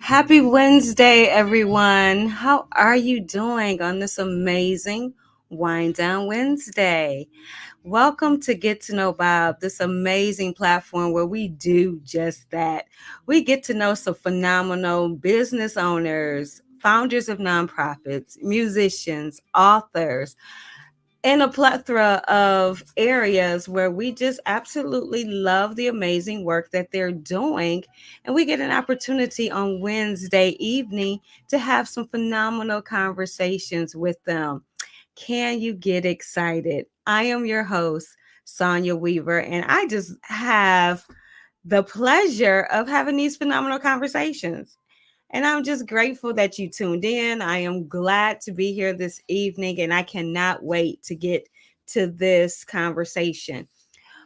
Happy Wednesday, everyone. How are you doing on this amazing Wind Down Wednesday? Welcome to Get to Know Bob, this amazing platform where we do just that. We get to know some phenomenal business owners, founders of nonprofits, musicians, authors, in a plethora of areas where we just absolutely love the amazing work that they're doing. And we get an opportunity on Wednesday evening to have some phenomenal conversations with them. Can you get excited? I am your host, Sonia Weaver, and I just have the pleasure of having these phenomenal conversations. And I'm just grateful that you tuned in. I am glad to be here this evening, and I cannot wait to get to this conversation.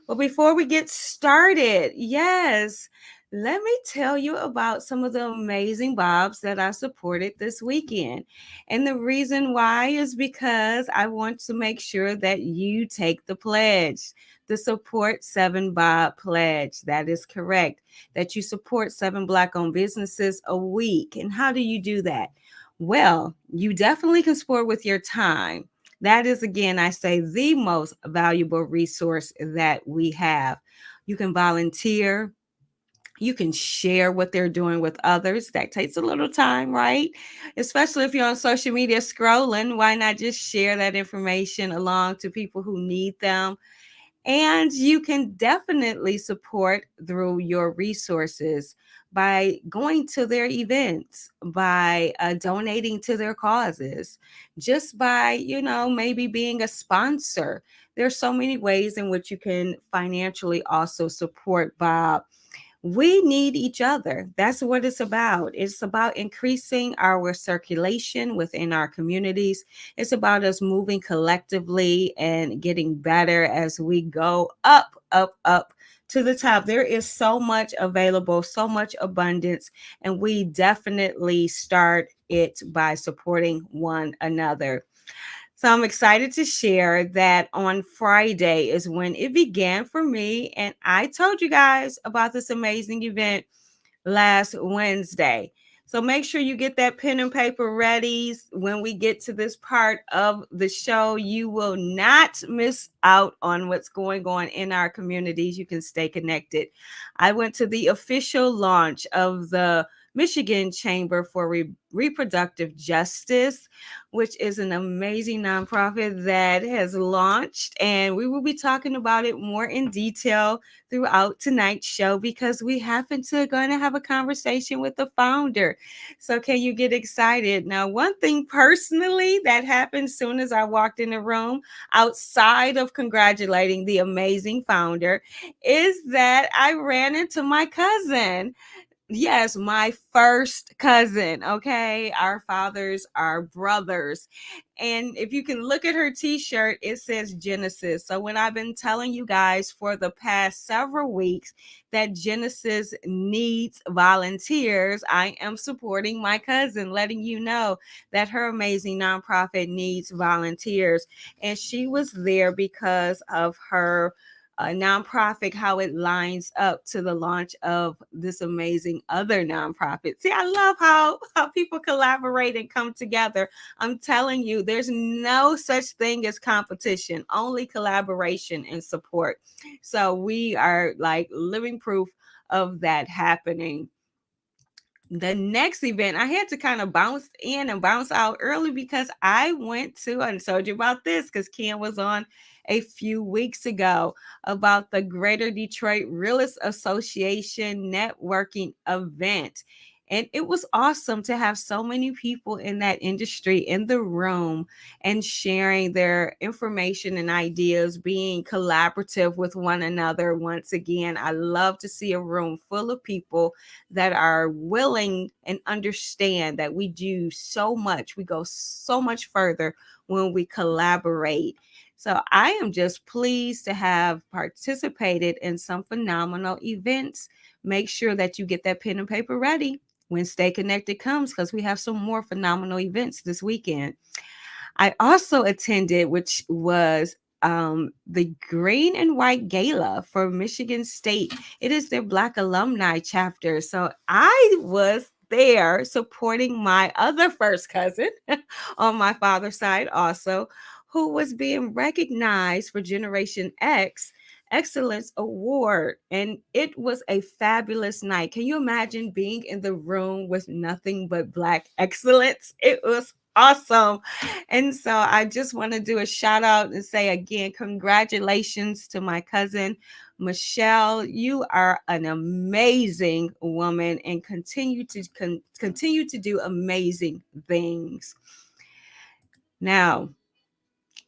But before we get started, yes, let me tell you about some of the amazing Bobs that I supported this weekend. And the reason why is because I want to make sure that you take the pledge, the Support 7 Bob pledge. That is correct, that you support 7 Black-owned businesses a week. And how do you do that? Well, you definitely can support with your time. That is, again, I say, the most valuable resource that we have. You can volunteer. You can share what they're doing with others. That takes a little time, right? Especially if you're on social media scrolling. Why not just share that information along to people who need them? And you can definitely support through your resources by going to their events, by donating to their causes, just by, maybe being a sponsor. There's so many ways in which you can financially also support Bob. We need each other. That's what it's about. It's about increasing our circulation within our communities. It's about us moving collectively and getting better as we go up, up, up to the top. There is so much available, so much abundance, and we definitely start it by supporting one another. So I'm excited to share that on Friday is when it began for me. And I told you guys about this amazing event last Wednesday. So make sure you get that pen and paper ready. When we get to this part of the show, you will not miss out on what's going on in our communities. You can stay connected. I went to the official launch of the Michigan Chamber for Reproductive Justice, which is an amazing nonprofit that has launched. And we will be talking about it more in detail throughout tonight's show because we happen to going to have a conversation with the founder. So can you get excited? Now, one thing personally that happened soon as I walked in the room, outside of congratulating the amazing founder, is that I ran into my cousin. Yes, my first cousin. Okay. Our fathers are brothers. And if you can look at her t-shirt, it says Genesis. So when I've been telling you guys for the past several weeks that Genesis needs volunteers, I am supporting my cousin, letting you know that her amazing nonprofit needs volunteers. And she was there because of her nonprofit, how it lines up to the launch of this amazing other nonprofit. See, I love how people collaborate and come together. I'm telling you, there's no such thing as competition, only collaboration and support. So we are like living proof of that happening. The next event, I had to kind of bounce in and bounce out early because I went to, I told you about this because Ken was on a few weeks ago about the Greater Detroit Realist Association networking event. And it was awesome to have so many people in that industry in the room and sharing their information and ideas, being collaborative with one another. Once again, I love to see a room full of people that are willing and understand that we do so much. We go so much further when we collaborate. So I am just pleased to have participated in some phenomenal events. Make sure that you get that pen and paper ready when Stay Connected comes, because we have some more phenomenal events this weekend. I also attended, which was the Green and White Gala for Michigan State. It is their Black alumni chapter. So I was there supporting my other first cousin on my father's side also, who was being recognized for Generation X Excellence Award. And it was a fabulous night. Can you imagine being in the room with nothing but Black excellence? It was awesome. And so I just want to do a shout out and say again, congratulations to my cousin, Michelle. You are an amazing woman and continue to do amazing things. Now,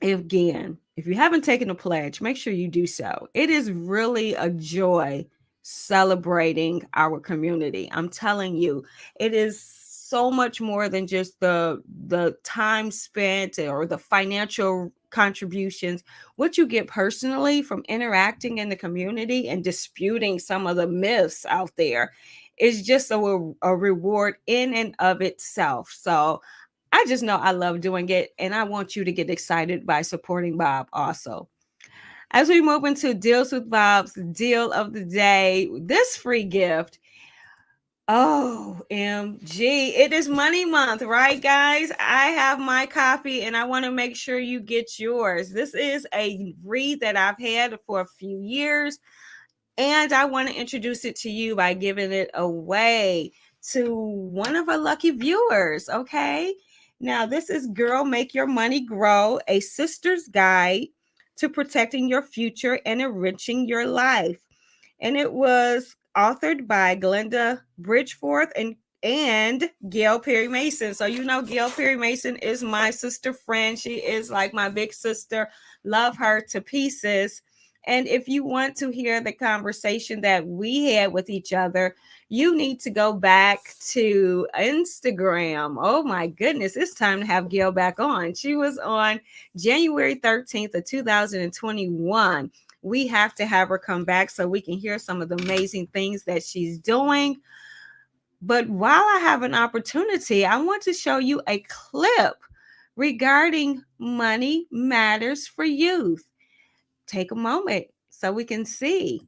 again, if you haven't taken a pledge, make sure you do so. It is really a joy celebrating our community. I'm telling you, it is so much more than just the time spent or the financial contributions. What you get personally from interacting in the community and disputing some of the myths out there is just a reward in and of itself. So I just know I love doing it, and I want you to get excited by supporting Bob also. As we move into Deals with Bob's deal of the day, this free gift. OMG, it is money month, right, guys? I have my copy and I want to make sure you get yours. This is a read that I've had for a few years, and I want to introduce it to you by giving it away to one of our lucky viewers, okay? Now, this is Girl Make Your Money Grow, a sister's guide to protecting your future and enriching your life. And it was authored by Glenda Bridgeforth and Gail Perry Mason. So you know Gail Perry Mason is my sister friend. She is like my big sister. Love her to pieces. And if you want to hear the conversation that we had with each other, you need to go back to Instagram. Oh my goodness, it's time to have Gail back on. She was on January 13th of 2021. We have to have her come back so we can hear some of the amazing things that she's doing. But while I have an opportunity, I want to show you a clip regarding Money Matters for Youth. Take a moment so we can see.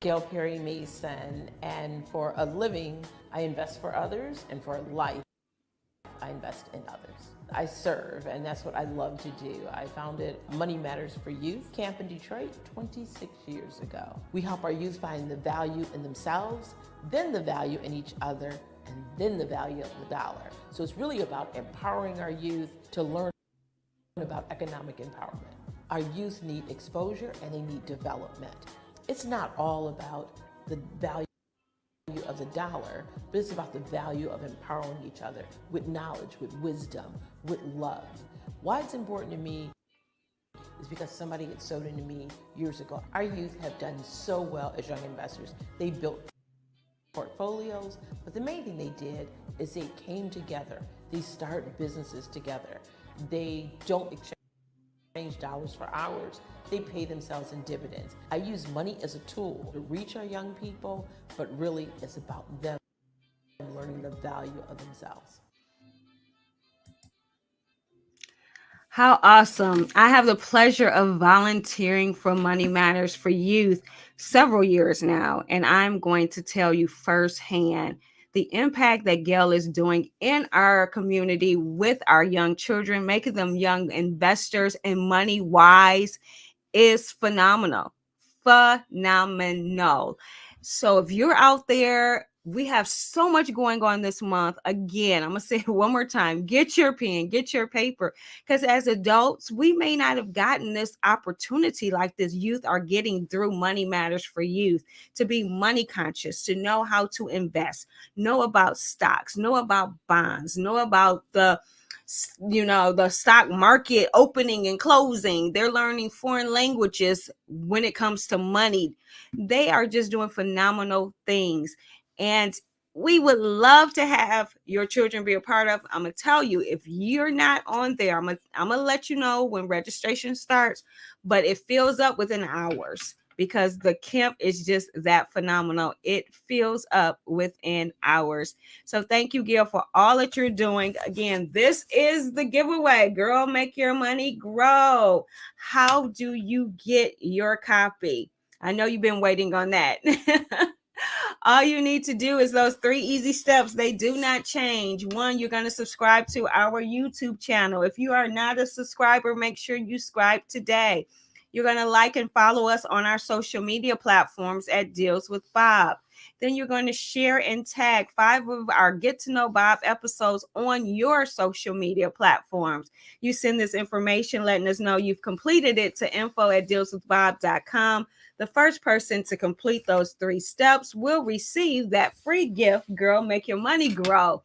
Gail Perry Mason, and for a living, I invest for others, and for life, I invest in others. I serve, and that's what I love to do. I founded Money Matters for Youth camp in Detroit 26 years ago. We help our youth find the value in themselves, then the value in each other, and then the value of the dollar. So it's really about empowering our youth to learn about economic empowerment. Our youth need exposure and they need development. It's not all about the value of the dollar, but it's about the value of empowering each other with knowledge, with wisdom, with love. Why it's important to me is because somebody had sewed into me years ago. Our youth have done so well as young investors. They built portfolios, but the main thing they did is they came together. They start businesses together. They don't exchange dollars for hours. They pay themselves in dividends. I use money as a tool to reach our young people, but really it's about them learning the value of themselves. How awesome. I have the pleasure of volunteering for Money Matters for Youth several years now, and I'm going to tell you firsthand the impact that Gail is doing in our community with our young children, making them young investors and money wise is phenomenal. Phenomenal. So if you're out there We have so much going on this month. Again, I'm going to say it one more time. Get your pen, get your paper. Because as adults, we may not have gotten this opportunity like this youth are getting through Money Matters for Youth, to be money conscious, to know how to invest, know about stocks, know about bonds, know about the stock market opening and closing. They're learning foreign languages when it comes to money. They are just doing phenomenal things. And we would love to have your children be a part of. I'm going to tell you, if you're not on there, I'm going to let you know when registration starts, but it fills up within hours because the camp is just that phenomenal. It fills up within hours. So thank you, Gail, for all that you're doing. Again, this is the giveaway. Girl, make your money grow. How do you get your copy? I know you've been waiting on that. All you need to do is those 3 easy steps. They do not change. One, you're going to subscribe to our YouTube channel. If you are not a subscriber, make sure you subscribe today. You're going to like and follow us on our social media platforms at Deals with Bob. Then you're going to share and tag 5 of our Get to Know Bob episodes on your social media platforms. You send this information letting us know you've completed it to info@dealswithbob.com. The first person to complete those 3 steps will receive that free gift. Girl, make your money grow.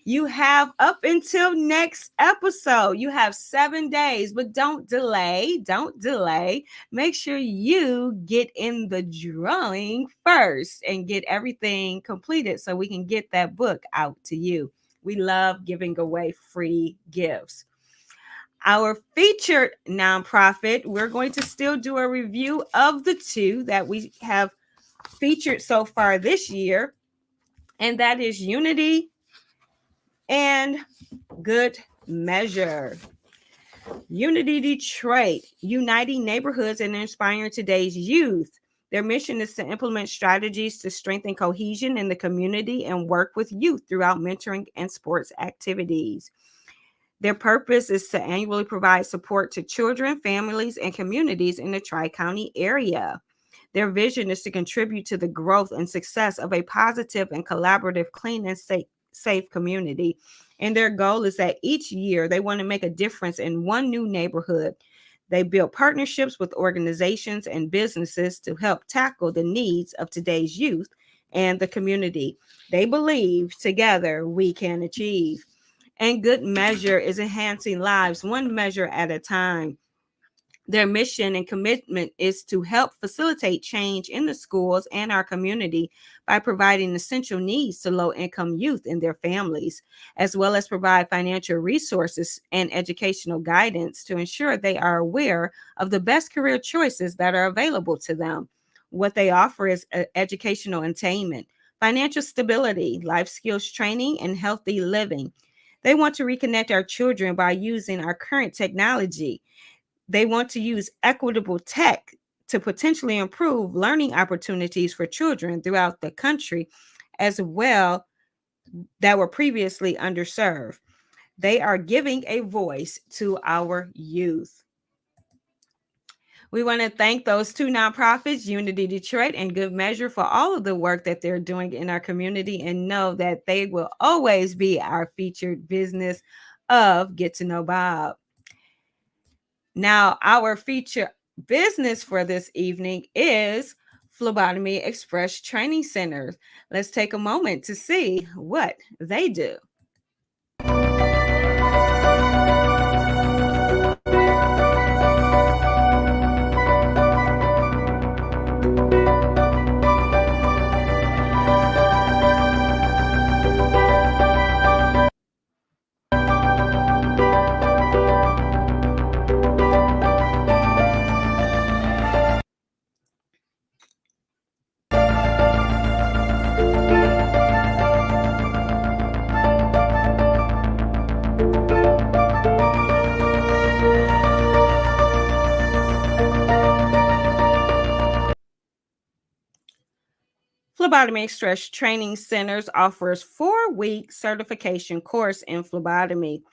You have up until next episode. You have 7 days, but don't delay. Don't delay. Make sure you get in the drawing first and get everything completed so we can get that book out to you. We love giving away free gifts. Our featured nonprofit, we're going to still do a review of the 2 that we have featured so far this year, and that is Unity and Good Measure. Unity Detroit, uniting neighborhoods and inspiring today's youth. Their mission is to implement strategies to strengthen cohesion in the community and work with youth throughout mentoring and sports activities. Their purpose is to annually provide support to children, families, and communities in the Tri-County area. Their vision is to contribute to the growth and success of a positive and collaborative, clean and safe community. And their goal is that each year they want to make a difference in one new neighborhood. They build partnerships with organizations and businesses to help tackle the needs of today's youth and the community. They believe together we can achieve. And Good Measure is enhancing lives one measure at a time. Their mission and commitment is to help facilitate change in the schools and our community by providing essential needs to low-income youth and their families, as well as provide financial resources and educational guidance to ensure they are aware of the best career choices that are available to them. What they offer is educational attainment, financial stability, life skills training, and healthy living. They want to reconnect our children by using our current technology. They want to use equitable tech to potentially improve learning opportunities for children throughout the country as well that were previously underserved. They are giving a voice to our youth. We want to thank those 2 nonprofits, Unity Detroit and Good Measure, for all of the work that they're doing in our community, and know that they will always be our featured business of Get to Know Bob. Now, our feature business for this evening is Phlebotomy Express Training Centers. Let's take a moment to see what they do. Phlebotomy Express Training Centers offers 4-week certification course in phlebotomy.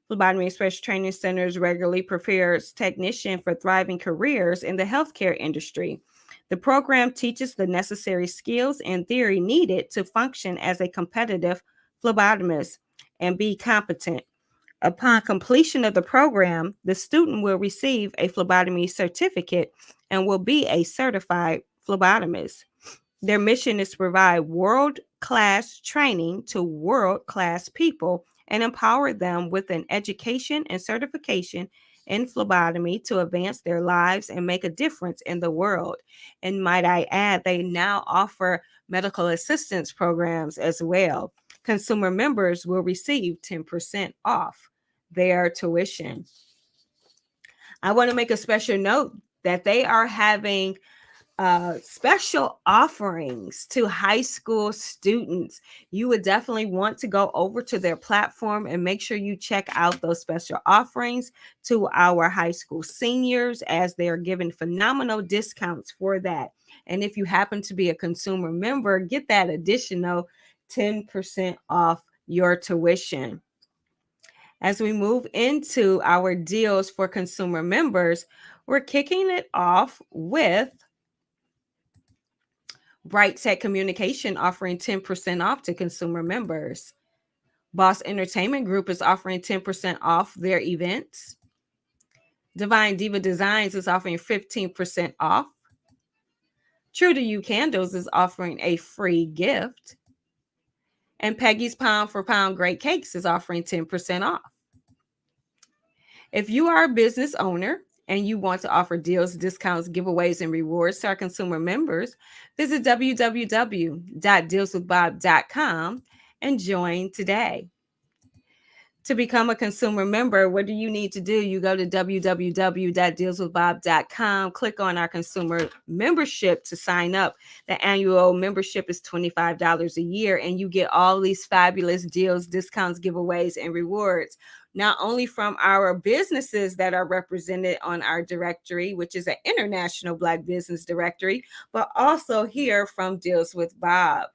Phlebotomy Express Training Centers regularly prepares technicians for thriving careers in the healthcare industry. The program teaches the necessary skills and theory needed to function as a competitive phlebotomist and be competent. Upon completion of the program, the student will receive a phlebotomy certificate and will be a certified phlebotomist. Their mission is to provide world-class training to world-class people and empower them with an education and certification in phlebotomy to advance their lives and make a difference in the world. And might I add, they now offer medical assistance programs as well. Consumer members will receive 10% off their tuition. I want to make a special note that they are having special offerings to high school students. You would definitely want to go over to their platform and make sure you check out those special offerings to our high school seniors, as they are giving phenomenal discounts for that. And if you happen to be a consumer member, get that additional 10% off your tuition. As we move into our deals for consumer members, we're kicking it off with Bright Tech Communication offering 10% off to consumer members. Boss Entertainment Group is offering 10% off their events. Divine Diva Designs is offering 15% off. True to You Candles is offering a free gift. And Peggy's Pound for Pound Great Cakes is offering 10% off. If you are a business owner and you want to offer deals, discounts, giveaways, and rewards to our consumer members, visit www.dealswithbob.com and join today. To become a consumer member, what do you need to do? You go to www.dealswithbob.com, click on our consumer membership to sign up. The annual membership is $25 a year, and you get all these fabulous deals, discounts, giveaways, and rewards, not only from our businesses that are represented on our directory, which is an international Black business directory, but also here from Deals with Bob.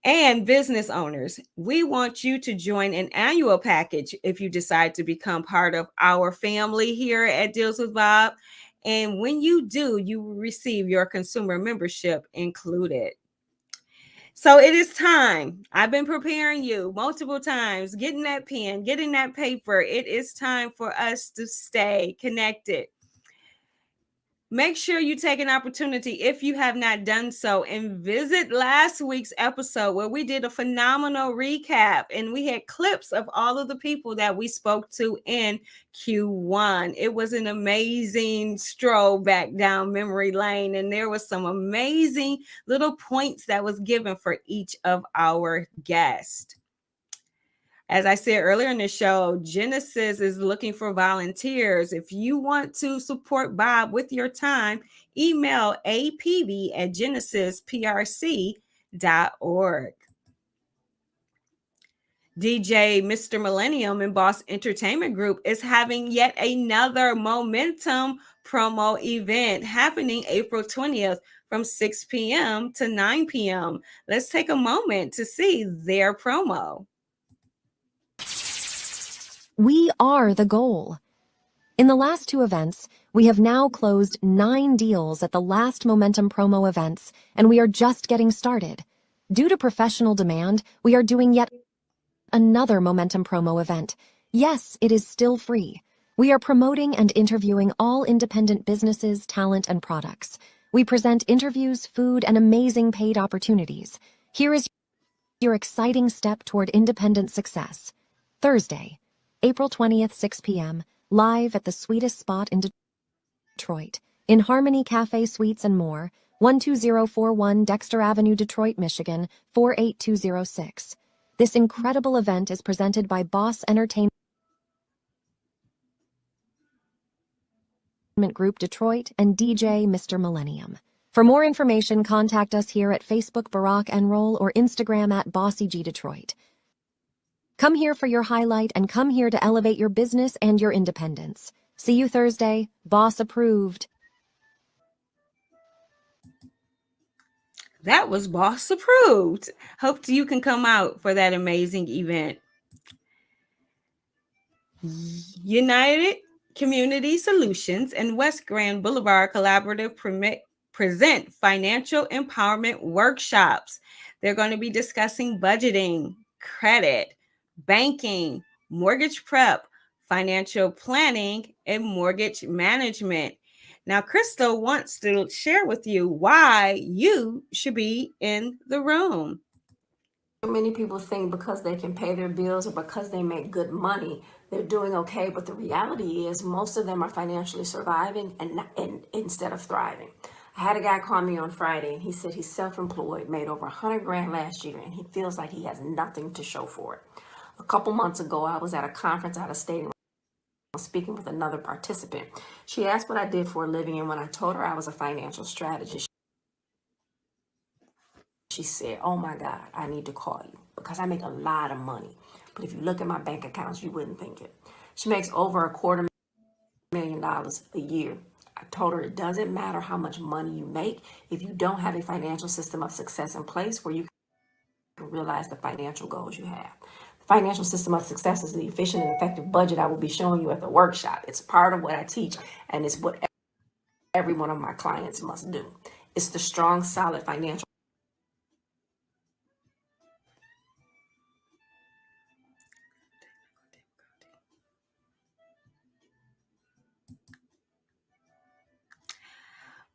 And business owners, we want you to join an annual package if you decide to become part of our family here at Deals with Bob. And when you do, you will receive your consumer membership included. So it is time. I've been preparing you multiple times, getting that pen, getting that paper. It is time for us to stay connected. Make sure you take an opportunity, if you have not done so, and visit last week's episode where we did a phenomenal recap and we had clips of all of the people that we spoke to in Q1. It was an amazing stroll back down memory lane, and there was some amazing little points that was given for each of our guests. As I said earlier in the show, Genesis is looking for volunteers. If you want to support Bob with your time, email apb@genesisprc.org. DJ Mr. Millennium and Boss Entertainment Group is having yet another Momentum promo event happening April 20th from 6 p.m. to 9 p.m. Let's take a moment to see their promo. We are the goal. In the last two events, we have now closed 9 deals at the last Momentum promo events, and we are just getting started. Due to professional demand, we are doing yet another Momentum promo event. Yes, it is still free. We are promoting and interviewing all independent businesses, talent, and products. We present interviews, food, and amazing paid opportunities. Here is your exciting step toward independent success. Thursday, April 20th, 6 p.m., live at the sweetest spot in Detroit, in Harmony Cafe Suites and More, 12041 Dexter Avenue, Detroit, Michigan, 48206. This incredible event is presented by Boss Entertainment Group Detroit and DJ Mr. Millennium. For more information, contact us here at Facebook Barack Enroll or Instagram at BossyG Detroit. Come here for your highlight and come here to elevate your business and your independence. See you Thursday. Boss approved. That was Boss approved. Hope you can come out for that amazing event. United Community Solutions and West Grand Boulevard Collaborative present financial empowerment workshops. They're going to be discussing budgeting, credit, banking, mortgage prep, financial planning, and mortgage management. Now, Crystal wants to share with you why you should be in the room. Many people think because they can pay their bills or because they make good money, they're doing okay. But the reality is, most of them are financially surviving and instead of thriving. I had a guy call me on Friday, and he said he's self-employed, made over 100 grand last year, and he feels like he has nothing to show for it. A couple months ago, I was at a conference out of state and speaking with another participant. She asked what I did for a living, and when I told her I was a financial strategist, she said, "Oh my God, I need to call you because I make a lot of money. But if you look at my bank accounts, you wouldn't think it." She makes over $250,000 a year. I told her it doesn't matter how much money you make if you don't have a financial system of success in place where you can realize the financial goals you have. The financial system of success is the efficient and effective budget I will be showing you at the workshop. It's part of what I teach, and it's what every one of my clients must do. It's the strong, solid financial.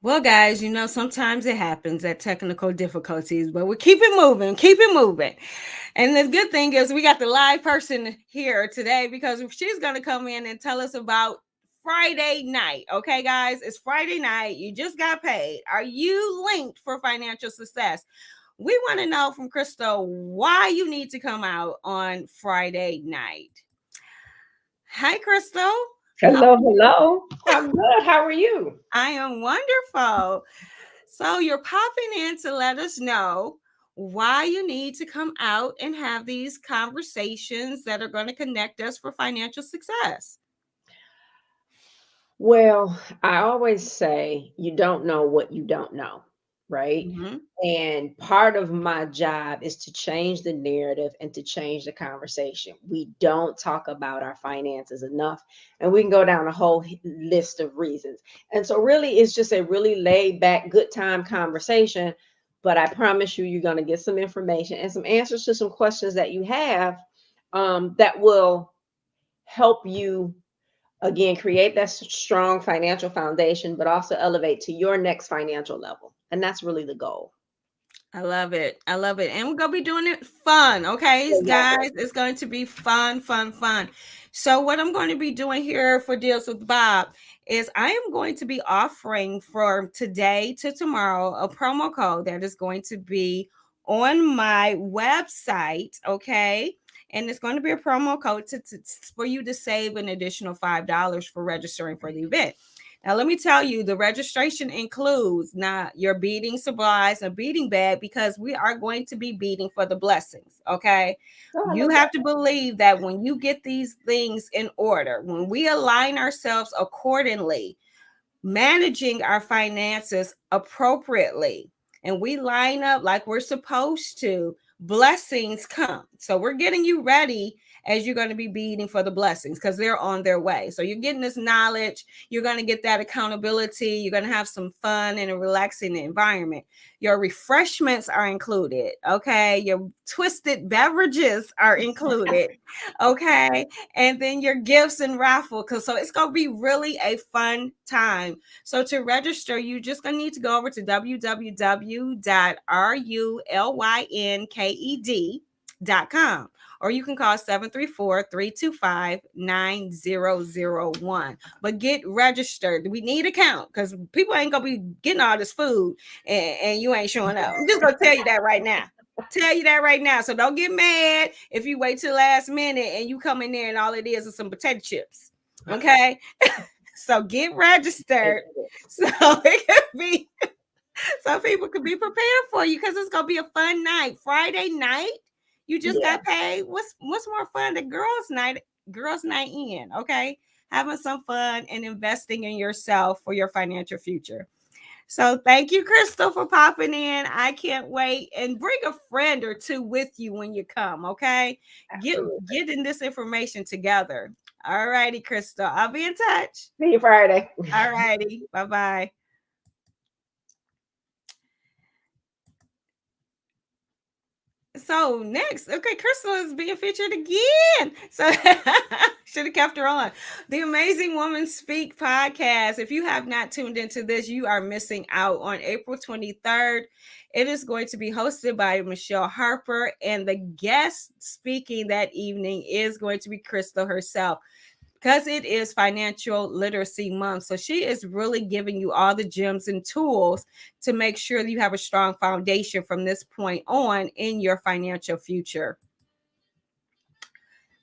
Well, guys, sometimes it happens at technical difficulties, but we keep it moving, keep it moving. And the good thing is we got the live person here today because she's going to come in and tell us about Friday night. Okay, guys, it's Friday night. You just got paid. Are you linked for financial success? We want to know from Crystal why you need to come out on Friday night. Hi, Crystal. Hello. I'm good. How are you? I am wonderful. So you're popping in to let us know why you need to come out and have these conversations that are going to connect us for financial success. Well, I always say you don't know what you don't know, right? Mm-hmm. And part of my job is to change the narrative and to change the conversation. We don't talk about our finances enough, and we can go down a whole list of reasons. And so, really, it's just a really laid back, good time conversation. But I promise you, you're going to get some information and some answers to some questions that you have that will help you again create that strong financial foundation, but also elevate to your next financial level. And that's really the goal. I love it. I love it. And we're going to be doing it fun. Okay, Exactly. guys, it's going to be fun. So what I'm going to be doing here for Deals with Bob is I am going to be offering from today to tomorrow a promo code that is going to be on my website. Okay. And it's going to be a promo code for you to save an additional $5 for registering for the event. Now, let me tell you, the registration includes not your beading supplies, a beading bag, because we are going to be beading for the blessings. Okay. You have to believe that when you get these things in order, when we align ourselves accordingly, managing our finances appropriately, and we line up like we're supposed to, blessings come. So we're getting you ready as you're going to be beading for the blessings because they're on their way. So you're getting this knowledge. You're going to get that accountability. You're going to have some fun in a relaxing environment. Your refreshments are included. Okay. Your twisted beverages are included. Okay. And then your gifts and raffle. So it's going to be really a fun time. So to register, you just going to need to go over to www.rulynked.com, or you can call 734-325-9001. But get registered. We need a count because people ain't going to be getting all this food and you ain't showing up. I'm just going to tell you that right now. So don't get mad if you wait till last minute and you come in there and all it is some potato chips. Okay. So get registered so it could be so people could be prepared for you because it's gonna be a fun night. Friday night, you just got paid. What's more fun than girls' night in? Okay, having some fun and investing in yourself for your financial future. So thank you, Crystal, for popping in. I can't wait. And bring a friend or two with you when you come, okay? Getting this information together. All righty, Crystal. I'll be in touch. See you Friday. All righty. Bye-bye. So next, okay, Crystal is being featured again. So should have kept her on. The Amazing Woman Speak podcast. If you have not tuned into this, you are missing out. On April 23rd, it is going to be hosted by Michelle Harper, and the guest speaking that evening is going to be Crystal herself, because it is financial literacy month. So she is really giving you all the gems and tools to make sure that you have a strong foundation from this point on in your financial future.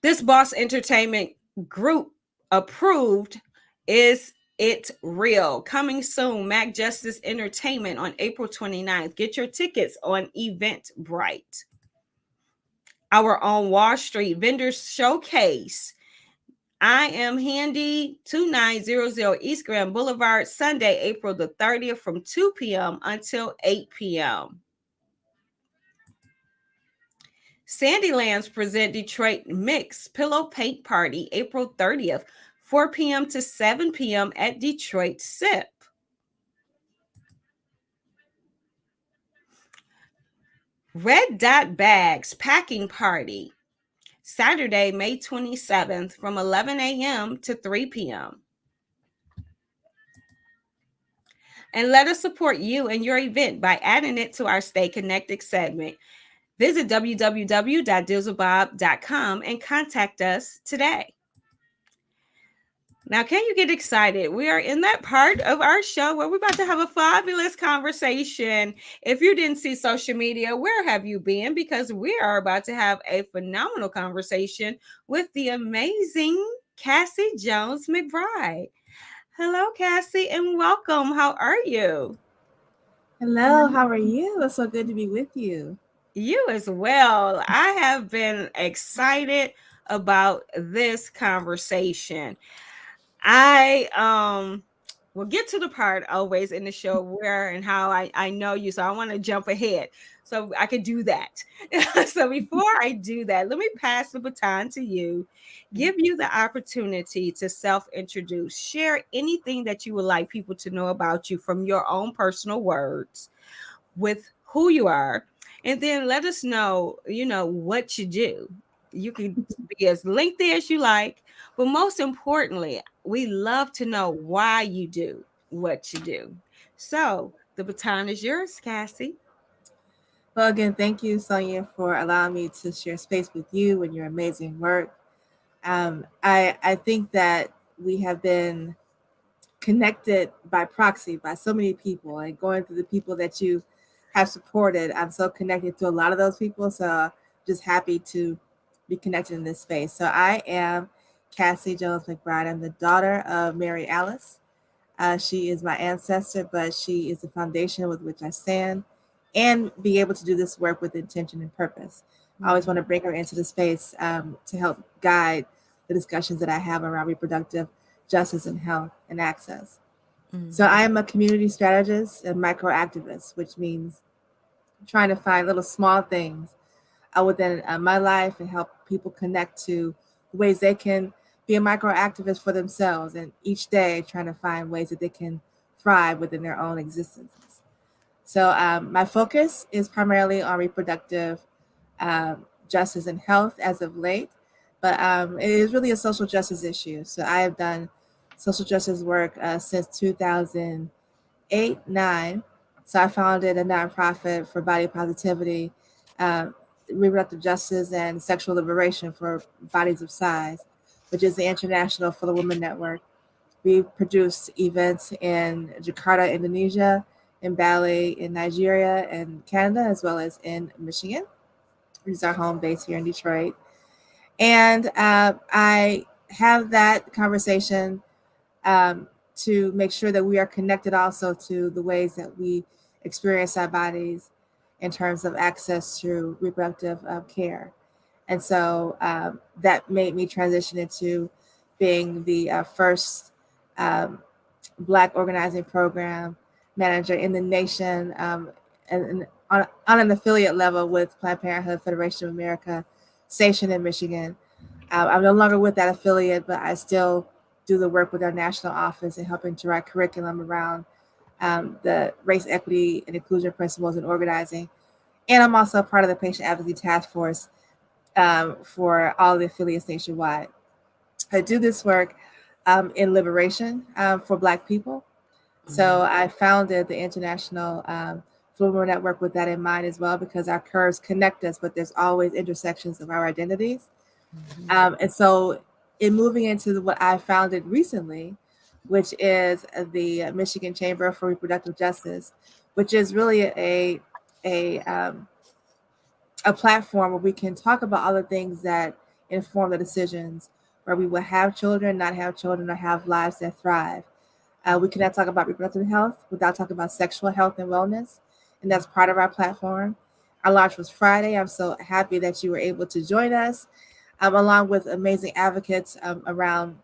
This Boss Entertainment Group approved Is It Real? Coming soon, Mac Justice Entertainment on April 29th. Get your tickets on Eventbrite. Our own Wall Street Vendors Showcase. I Am Handy, 2900 East Grand Boulevard, Sunday, April the 30th from 2 p.m. until 8 p.m. Sandylands present Detroit Mix Pillow Paint Party, April 30th, 4 p.m. to 7 p.m. at Detroit SIP. Red Dot Bags Packing Party, Saturday, May 27th from 11 a.m. to 3 p.m. And let us support you and your event by adding it to our Stay Connected segment. Visit www.dealswithbob.com and contact us today. Now, can you get excited? We are in that part of our show where we're about to have a fabulous conversation. If you didn't see social media, where have you been? Because we are about to have a phenomenal conversation with the amazing Cassy Jones-McBryde. Hello, Cassy, and welcome. How are you? Hello, how are you? It's so good to be with you. You as well. I have been excited about this conversation. I will get to the part always in the show where and how I know you. So I want to jump ahead so I could do that. So before I do that, let me pass the baton to you, give you the opportunity to self-introduce, share anything that you would like people to know about you from your own personal words with who you are, and then let us know, what you do. You can be as lengthy as you like, but most importantly, we love to know why you do what you do. So the baton is yours, Cassy. Well, again, thank you, Sonia, for allowing me to share space with you and your amazing work. I think that we have been connected by proxy by so many people, and going through the people that you have supported. I'm so connected to a lot of those people, so just happy to be connected in this space. So I am Cassy Jones-McBryde. I'm the daughter of Mary Alice. She is my ancestor, but she is the foundation with which I stand and be able to do this work with intention and purpose. I always want to bring her into the space to help guide the discussions that I have around reproductive justice and health and access. So I am a community strategist and microactivist, which means trying to find little small things within my life and help people connect to ways they can be a microactivist for themselves, and each day trying to find ways that they can thrive within their own existences. So my focus is primarily on reproductive justice and health as of late, but it is really a social justice issue. So I have done social justice work since 2008, 9. So I founded a nonprofit for body positivity, uh, reproductive justice, and sexual liberation for bodies of size, which is the International for the Women Network. We produce events in Jakarta, Indonesia, in Bali, in Nigeria, and Canada, as well as in Michigan, which is our home base here in Detroit. And I have that conversation to make sure that we are connected also to the ways that we experience our bodies in terms of access to reproductive care. And so that made me transition into being the first Black organizing program manager in the nation, and on an affiliate level with Planned Parenthood Federation of America, stationed in Michigan. I'm no longer with that affiliate, but I still do the work with our national office and helping to write curriculum around the race, equity, and inclusion principles in organizing And I'm also a part of the Patient Advocacy Task Force for all the affiliates nationwide. I do this work in liberation for Black people. So I founded the International Fluid Network with that in mind as well, because our curves connect us, but there's always intersections of our identities. And so, in moving into what I founded recently, which is the Michigan Chamber for Reproductive Justice, which is really a a platform where we can talk about all the things that inform the decisions, where we will have children, not have children, or have lives that thrive. We cannot talk about reproductive health without talking about sexual health and wellness, and that's part of our platform. Our launch was Friday. I'm so happy that you were able to join us, along with amazing advocates around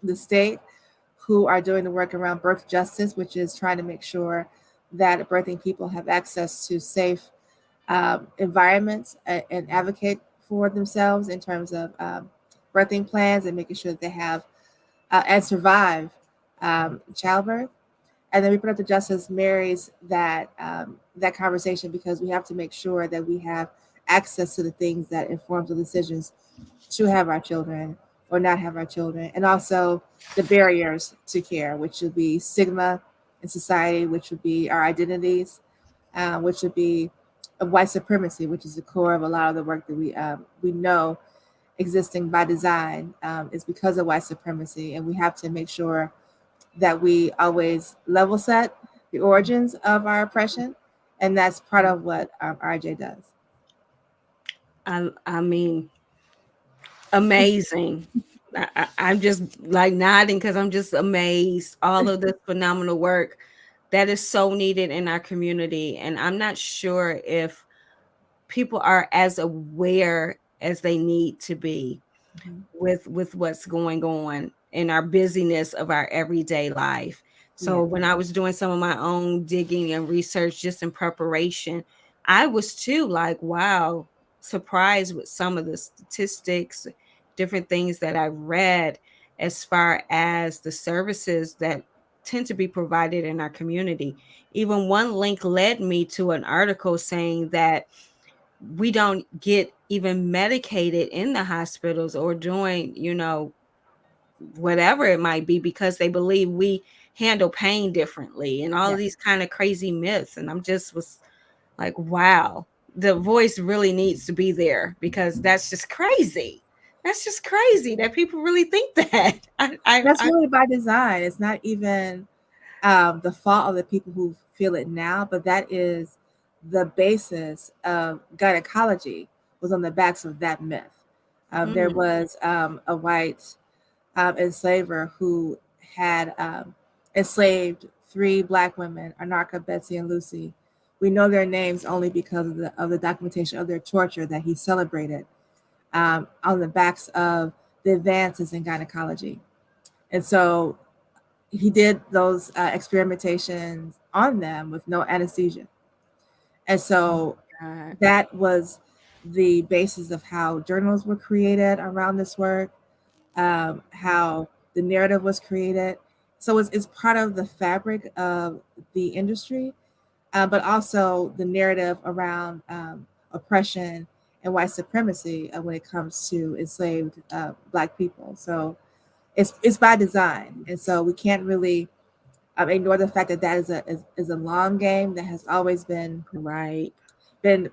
the state who are doing the work around birth justice, which is trying to make sure that birthing people have access to safe environments and advocate for themselves in terms of birthing plans and making sure that they have and survive childbirth. And then reproductive justice marries that conversation, because we have to make sure that we have access to the things that informs the decisions to have our children or not have our children, and also the barriers to care, which would be stigma in society, which would be our identities, which would be white supremacy, which is the core of a lot of the work that we know existing by design is because of white supremacy, and we have to make sure that we always level set the origins of our oppression, and that's part of what RJ does. I mean, amazing. I'm just like nodding because I'm just amazed. All of this phenomenal work that is so needed in our community. And I'm not sure if people are as aware as they need to be Mhm. with what's going on in our busyness of our everyday life. Yeah. So when I was doing some of my own digging and research just in preparation, I was too like, wow, surprised with some of the statistics, different things that I read as far as the services that tend to be provided in our community. Even one link led me to an article saying that we don't get even medicated in the hospitals or doing, whatever it might be, because they believe we handle pain differently and all Yeah. of these kind of crazy myths. And I'm just was like, wow, the voice really needs to be there, because that's just crazy. That's just crazy that people really think that. That's really by design. It's not even the fault of the people who feel it now, but that is the basis of gynecology, was on the backs of that myth. There Mm, was a white enslaver who had enslaved three Black women, Anarcha, Betsy, and Lucy. We know their names only because of the documentation of their torture that he celebrated on the backs of the advances in gynecology. And so he did those experimentations on them with no anesthesia. And so God. that was the basis of how journals were created around this work, how the narrative was created. So it's part of the fabric of the industry, but also the narrative around oppression and white supremacy when it comes to enslaved Black people. So it's by design, and so we can't really ignore the fact that that is a long game that has always Right. been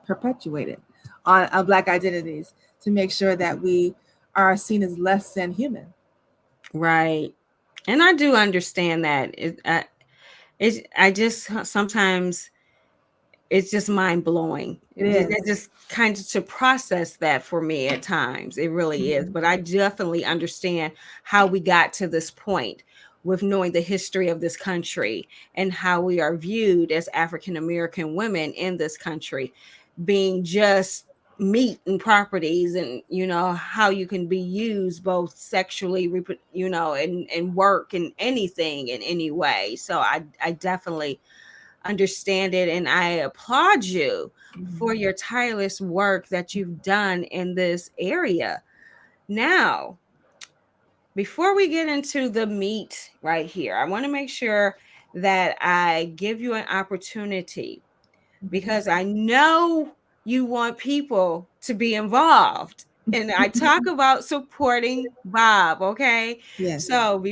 perpetuated on Black identities, to make sure that we are seen as less than human. Right. And I do understand that. I just sometimes it's just mind blowing. It is. It just kind of to process that for me at times. It really is. Mhm. But I definitely understand how we got to this point with knowing the history of this country and how we are viewed as African American women in this country, being just meat and properties, and how you can be used both sexually, and work and anything in any way. So I definitely understand it, and I applaud you for Mhm. your tireless work that you've done in this area. Now, before we get into the meat right here, I want to make sure that I give you an opportunity because I know you want people to be involved. And I talk about supporting Bob, okay? Yes. So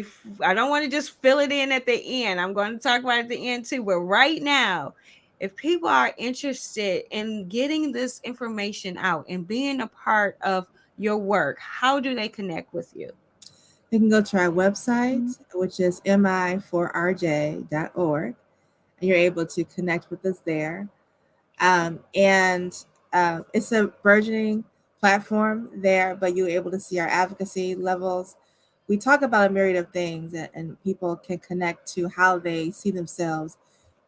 I don't want to just fill it in at the end. I'm going to talk about it at the end too. But right now, if people are interested in getting this information out and being a part of your work, how do they connect with you? They can go to our website, which is mi4rj.org, and you're able to connect with us there. And it's a burgeoning platform there, but you're able to see our advocacy levels. We talk about a myriad of things, and people can connect to how they see themselves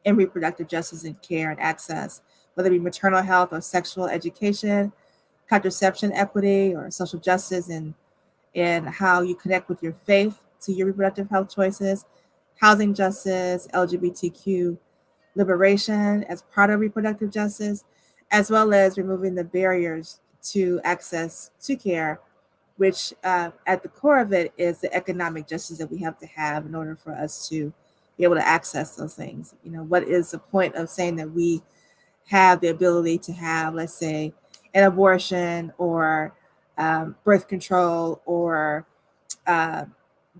in reproductive justice and care and access, whether it be maternal health or sexual education, contraception equity, or social justice, and how you connect with your faith to your reproductive health choices, housing justice, LGBTQ liberation as part of reproductive justice, as well as removing the barriers to access to care, which at the core of it is the economic justice that we have to have in order for us to be able to access those things. You know, what is the point of saying that we have the ability to have, let's say, an abortion or birth control or uh,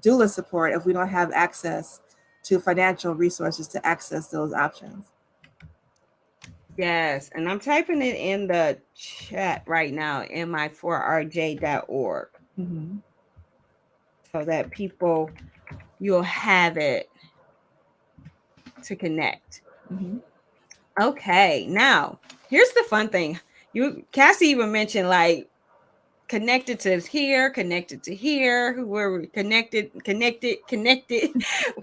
doula support if we don't have access to financial resources to access those options? Yes, and I'm typing it in the chat right now, mi4rj.org, Mm-hmm. so that people, you'll have it to connect. Mm-hmm. Okay, now here's the fun thing. Cassie even mentioned like connected to here, who were connected.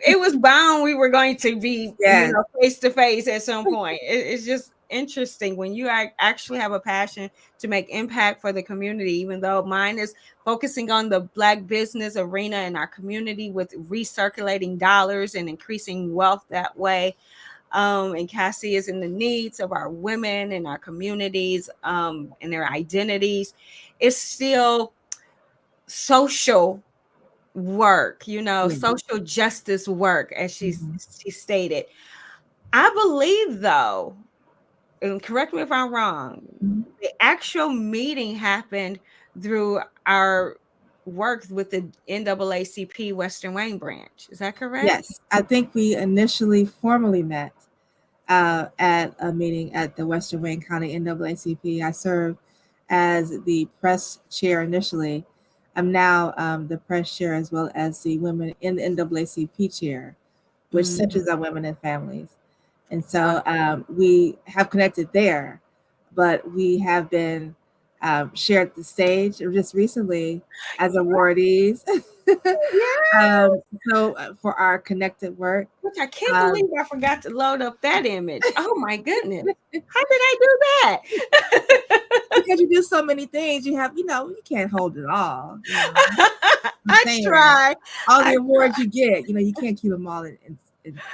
It was bound we were going to be, Yes. face to face at some point. It's just interesting when you actually have a passion to make impact for the community, even though mine is focusing on the Black business arena in our community with recirculating dollars and increasing wealth that way. And Cassie is in the needs of our women and our communities, and their identities. It's still social work, Yeah. social justice work, as Mm-hmm. she stated. I believe, though, and correct me if I'm wrong, Mm-hmm. the actual meeting happened through our work with the NAACP Western Wayne branch. Is that correct? Yes, I think we initially formally met at a meeting at the Western Wayne County NAACP. I served as the press chair initially. I'm now the press chair as well as the women in the NAACP chair, which Mhm. centers on women and families. And so we have connected there, but we have been shared the stage just recently as awardees. Yeah. um, for our connected work, Which I can't um, believe I forgot to load up that image. Oh my goodness. How did I do that? because you do so many things, you can't hold it all. I'm I saying try. all the I awards you get, you can't keep them all in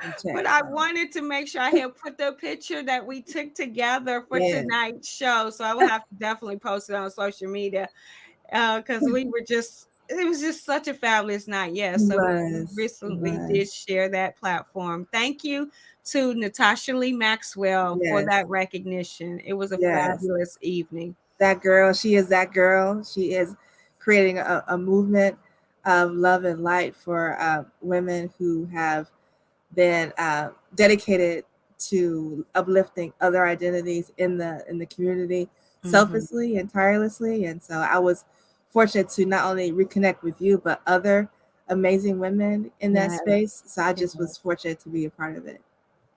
check. But I So wanted to make sure I had put the picture that we took together for yeah, tonight's show. So I will have to definitely post it on social media, because we were just, it was just such a fabulous night. Yeah. he So we was, he recently was, did share that platform. Thank you to Natasha Lee Maxwell for yes, that recognition. It was a yes. fabulous evening. That girl, she is that girl. She is creating a movement of love and light for women who have been dedicated to uplifting other identities in the community Mhm. selflessly and tirelessly. And so I was fortunate to not only reconnect with you, but other amazing women in that Yes. space. So I just Yes. was fortunate to be a part of it.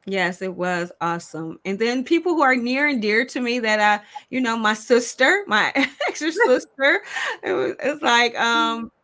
Yes, it was awesome. And then people who are near and dear to me that my sister, my extra sister, it's like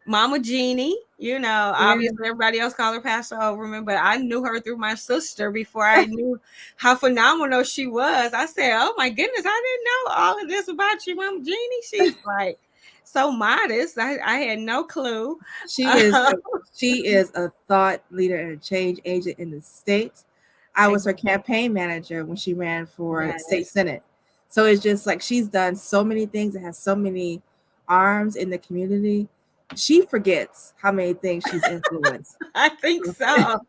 Mama Jeannie, Yeah, obviously everybody else called her Pastor Overman, but I knew her through my sister before I knew how phenomenal she was. I said, "Oh my goodness, I didn't know all of this about you, Mama Jeannie." She's like so modest. I had no clue. she is a, she is a thought leader and a change agent in the states. I was her campaign manager when she ran for state Yes. senate. So it's just like she's done so many things and has so many arms in the community she forgets how many things she's influenced. I think so.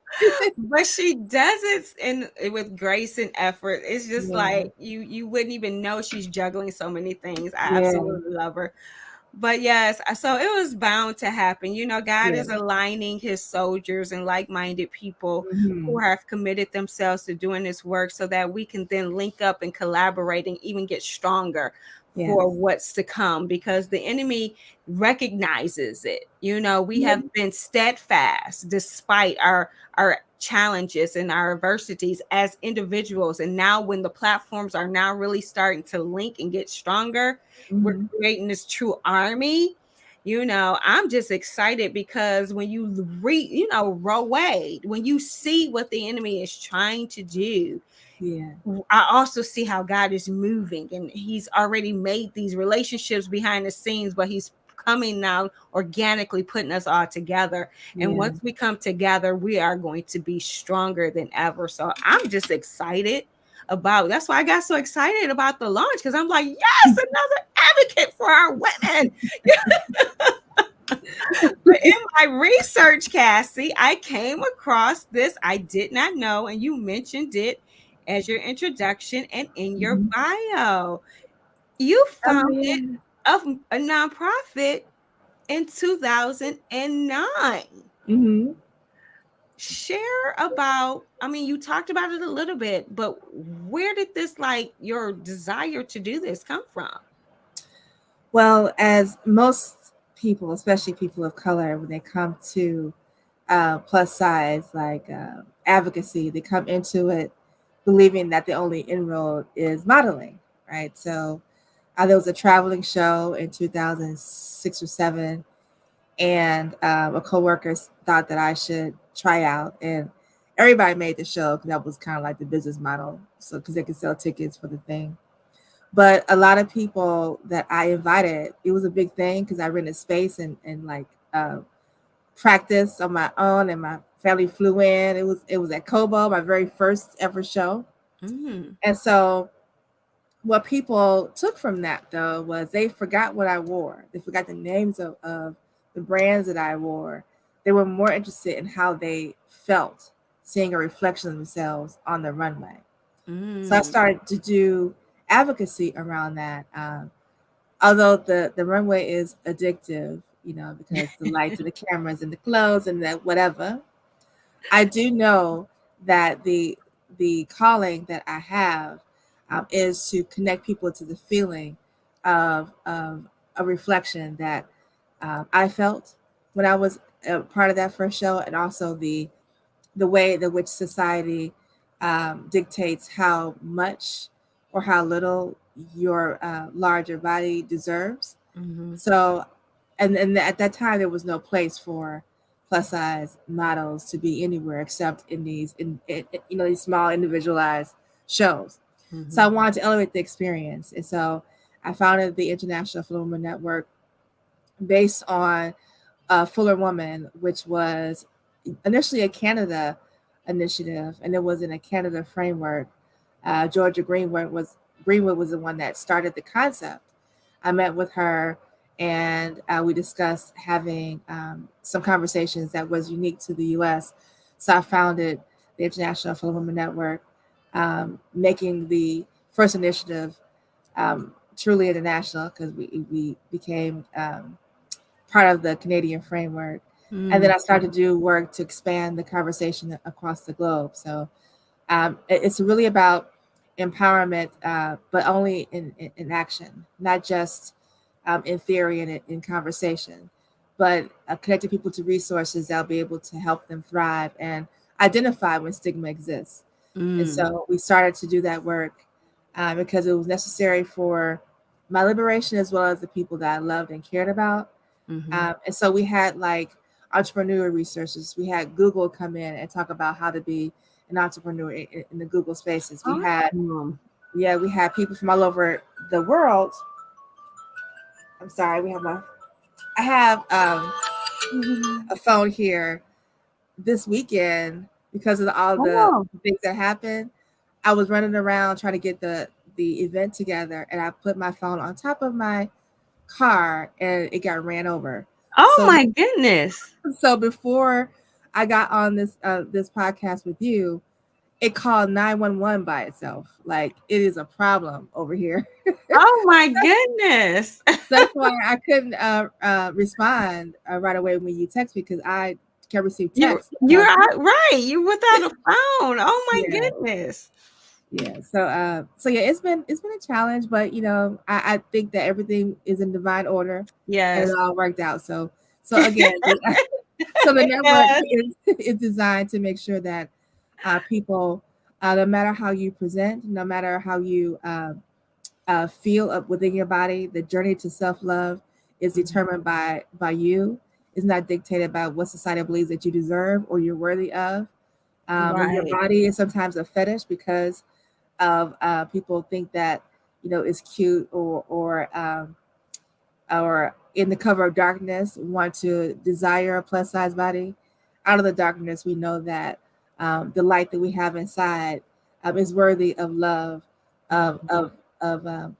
But she does it with grace and effort. It's just Yeah, like you wouldn't even know she's juggling so many things. I yeah, absolutely love her. But yes, so it was bound to happen. God yeah. is aligning his soldiers and like-minded people who Hmm. have committed themselves to doing this work so that we can then link up and collaborate and even get stronger Yes. for what's to come, because the enemy recognizes it. We Yeah. have been steadfast despite our challenges and our adversities as individuals, and now when the platforms are now really starting to link and get stronger, we're Hmm. creating this true army. I'm just excited because when you read, Roe Wade, when you see what the enemy is trying to do, Yeah. I also see how God is moving, and he's already made these relationships behind the scenes, but he's coming now organically putting us all together. And Yeah. once we come together, we are going to be stronger than ever. So I'm just excited about, that's why I got so excited about the launch, because I'm like, yes, another advocate for our women. But in my research, Cassie, I came across this I did not know, and you mentioned it as your introduction and in your Hmm. bio. You Oh founded yeah. a nonprofit in 2009. Hmm. Share about, I mean, you talked about it a little bit, but where did this, like, your desire to do this come from? Well, as most people, especially people of color, when they come to plus size like advocacy, they come into it believing that the only inroad is modeling, right? So there was a traveling show in 2006 or 7, and a coworker thought that I should try out, and everybody made the show because that was kind of like the business model, so because they could sell tickets for the thing. But a lot of people that I invited, it was a big thing because I rented space and like practice on my own, and my family flew in. It was at Kobo, my very first ever show. Mm. And so what people took from that though was they forgot what I wore. They forgot the names of the brands that I wore. They were more interested in how they felt seeing a reflection of themselves on the runway. So I Mm. started to do advocacy around that. Although the runway is addictive, because the lights and the cameras and the clothes and the whatever, I do know that the calling that I have is to connect people to the feeling of a reflection that I felt when I was a part of that first show, and also the way in which society dictates how much or how little your larger body deserves. Mhm. So, and at that time, there was no place for plus size models to be anywhere except in these small individualized shows. So I Mhm. wanted to elevate the experience, and so I founded the International Fuller Woman Network based on Fuller Woman, which was initially a Canada initiative, and it was in a Canada framework. Georgia Greenwood was the one that started the concept. I met with her, and we discussed having some conversations that was unique to the U.S. So I founded the International Fuller Women Network, making the first initiative truly international because we became part of the Canadian framework. And then Mm. I started to do work to expand the conversation across the globe. So it's really about empowerment, but only in action, not just in theory and in conversation, but connecting people to resources that'll be able to help them thrive and identify when stigma exists. And Mm. so we started to do that work because it was necessary for my liberation as well as the people that I loved and cared about. Mhm. And so we had like entrepreneur resources. We had Google come in and talk about how to be an entrepreneur in the Google spaces. Awesome. We had people from all over the world. I'm sorry, I have a phone here this weekend because of all the Oh. things that happened. I was running around trying to get the event together, and I put my phone on top of my car, and it got ran over. Oh So my goodness. so before I got on this podcast with you, it called 911 by itself. Like it is a problem over here. Oh my goodness. That's why I couldn't respond right away when you text me, because I can receive text. You're out, right. You're without a phone. Oh my Yeah, goodness. yeah. So yeah, it's been a challenge, but I think that everything is in divine order, and it Yes. all worked out. So again, so the network Yes. is designed to make sure that people, no matter how you present, no matter how you feel up within your body, the journey to self love is determined by you. It's not dictated by what society believes that you deserve or you're worthy of. And your Right. body is sometimes a fetish because of people think that it's cute, or in the cover of darkness want to desire a plus size body. Out of the darkness, we know that the light that we have inside is worthy of love, of Mhm. of of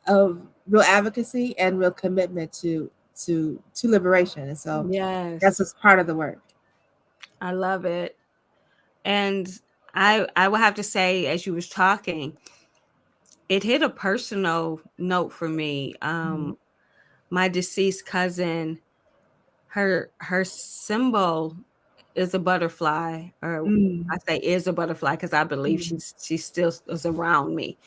of real advocacy and real commitment to liberation. And so that's Yes. just part of the work. I love it. And I will have to say, as you was talking, it hit a personal note for me. Mhm. My deceased cousin, her symbol is a butterfly, or Mm. I say is a butterfly because I believe Mm. she still is around me.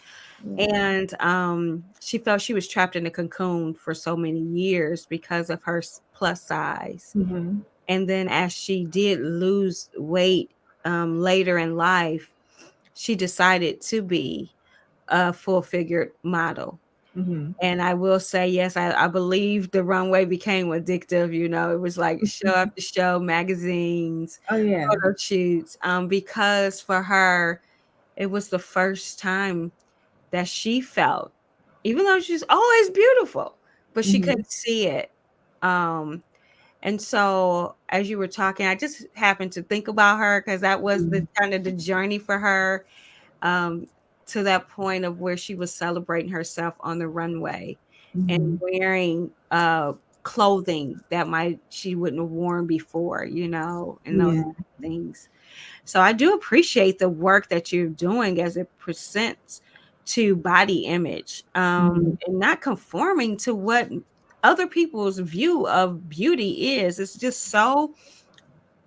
Yeah. And she felt she was trapped in a cocoon for so many years because of her plus size. Mm-hmm. And then as she did lose weight later in life, she decided to be a full figured model. Mm-hmm. And I will say, yes, I believe the runway became addictive. It was like show after show, magazines, Oh yeah. photo shoots, because for her, it was the first time that she felt, even though she's always beautiful, but she Mm-hmm. couldn't see it. Um, and so as you were talking, I just happened to think about her because that was the kind of the journey for her, um, to that point of where she was celebrating herself on the runway and Mm-hmm. wearing clothing that might she wouldn't have worn before, and those Yeah. things. So I do appreciate the work that you're doing as it presents to body image, Mm-hmm. and not conforming to what other people's view of beauty is. It's just so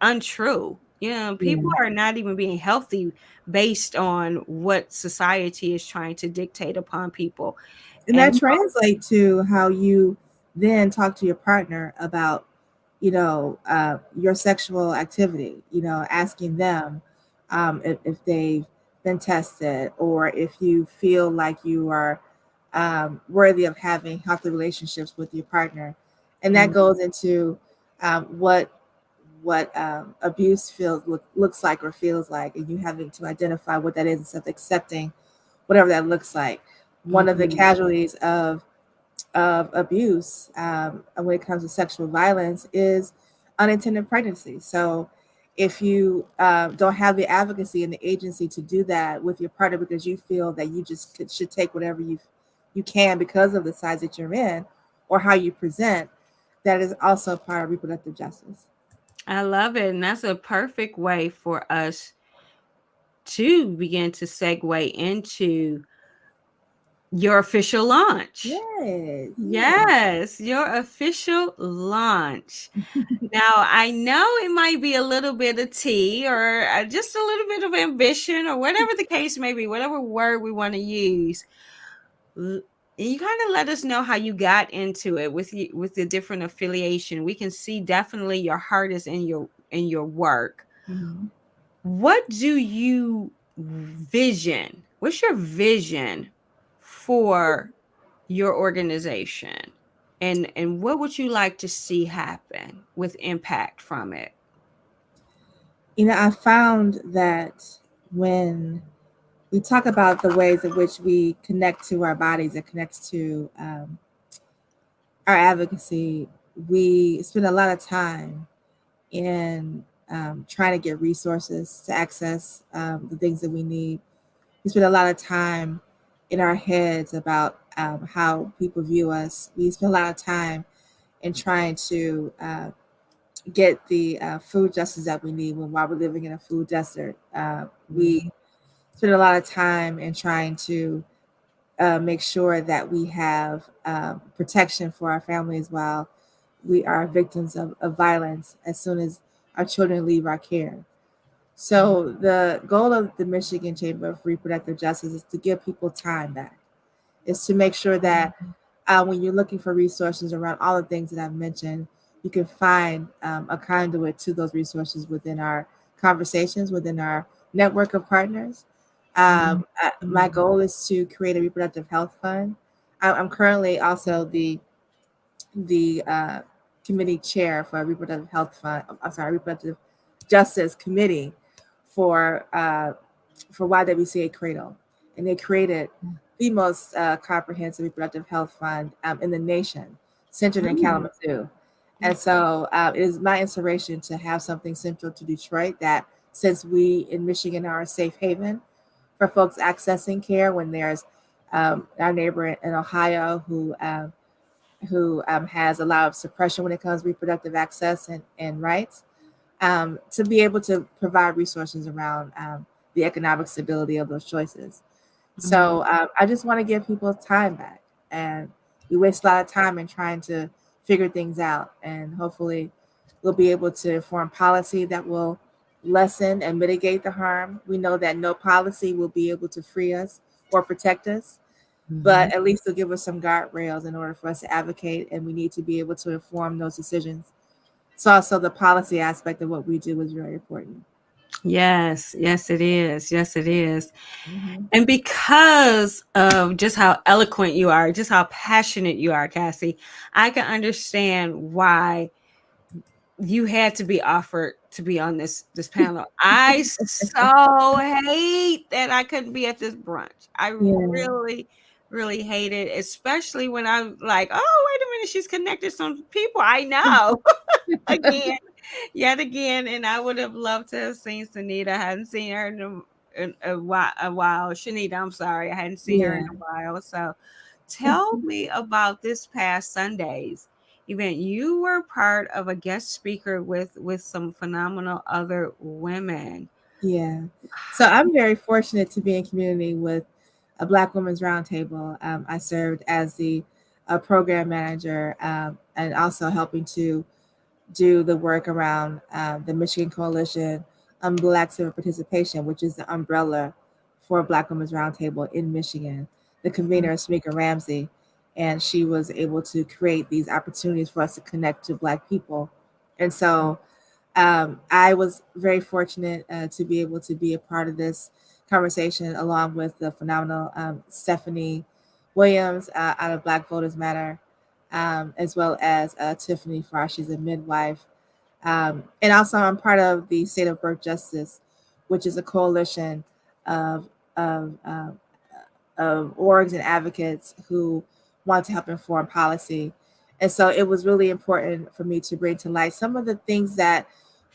untrue. People Yeah. are not even being healthy based on what society is trying to dictate upon people. And that And translates to how you then talk to your partner about your sexual activity, asking them if they've been tested, or if you feel like you are worthy of having healthy relationships with your partner. And that mm, goes into what abuse looks like or feels like, and you having to identify what that is instead of accepting whatever that looks like. One of the mhm, casualties of abuse, when it comes to sexual violence, is unintended pregnancy. So if you don't have the advocacy and the agency to do that with your partner because you feel that you just should take whatever you can because of the size that you're in or how you present, that is also part of reproductive justice. I love it. And that's a perfect way for us to begin to segue into your official launch. Yes, yes. Yes, your official launch. Now, I know it might be a little bit of tea, or just a little bit of ambition, or whatever the case may be, whatever word we want to use. L- You kind of let us know how you got into it with the different affiliation. We can see definitely your heart is in your work. Mhm. What do you vision? What's your vision for your organization? And what would you like to see happen with impact from it? I found that when we talk about the ways in which we connect to our bodies and connects to our advocacy, we spend a lot of time in trying to get resources to access the things that we need. We spend a lot of time in our heads about how people view us. We spend a lot of time in trying to get the food justice that we need while we're living in a food desert. We spend a lot of time in trying to make sure that we have protection for our families while we are victims of violence as soon as our children leave our care. So the goal of the Michigan Chamber of Reproductive Justice is to give people time back. Is to make sure that when you're looking for resources around all the things that I've mentioned, you can find a conduit to those resources within our conversations, within our network of partners. My goal is to create a reproductive health fund. I'm currently also the committee chair for a reproductive health fund. I'm sorry, reproductive justice committee for YWCA Cradle, and they created the most comprehensive reproductive health fund in the nation, centered in Kalamazoo. And so it is my inspiration to have something central to Detroit that, since we in Michigan are a safe haven for folks accessing care when there's our neighbor in Ohio who has a lot of suppression when it comes to reproductive access and rights, to be able to provide resources around the economic stability of those choices. So I just want to give people time back. And we waste a lot of time in trying to figure things out. And hopefully we'll be able to inform policy that will lessen and mitigate the harm. We know that no policy will be able to free us or protect us, but at least they'll give us some guardrails in order for us to advocate, and we need to be able to inform those decisions. So also the policy aspect of what we do is very important. Yes, yes, it is. Yes, it is. Mm-hmm. And because of just how eloquent you are, just how passionate you are, Cassy, I can understand why you had to be offered to be on this panel. I so hate that I couldn't be at this brunch. I Yeah. really hate it, especially when I'm like, oh, wait a minute, she's connected some people I know again, yet again. And I would have loved to have seen Sunita. I hadn't seen her in a while. Shanita, I'm sorry, I hadn't seen her in Yeah. a while. So tell me about this past Sunday's event. You were part of a guest speaker with some phenomenal other women. Yeah. So I'm very fortunate to be in community with a Black Women's Roundtable. I served as the program manager, and also helping to do the work around the Michigan Coalition on Black Civil Participation, which is the umbrella for Black Women's Roundtable in Michigan. The convener is Shamika Ramsey, and she was able to create these opportunities for us to connect to Black people. And so I was very fortunate to be able to be a part of this conversation, along with the phenomenal Stephanie Williams out of Black Voters Matter, as well as Tiffany Farr. She's a midwife. And also, I'm part of the State of Birth Justice, which is a coalition of, of, um, of orgs and advocates who want to help inform policy. And so it was really important for me to bring to light some of the things that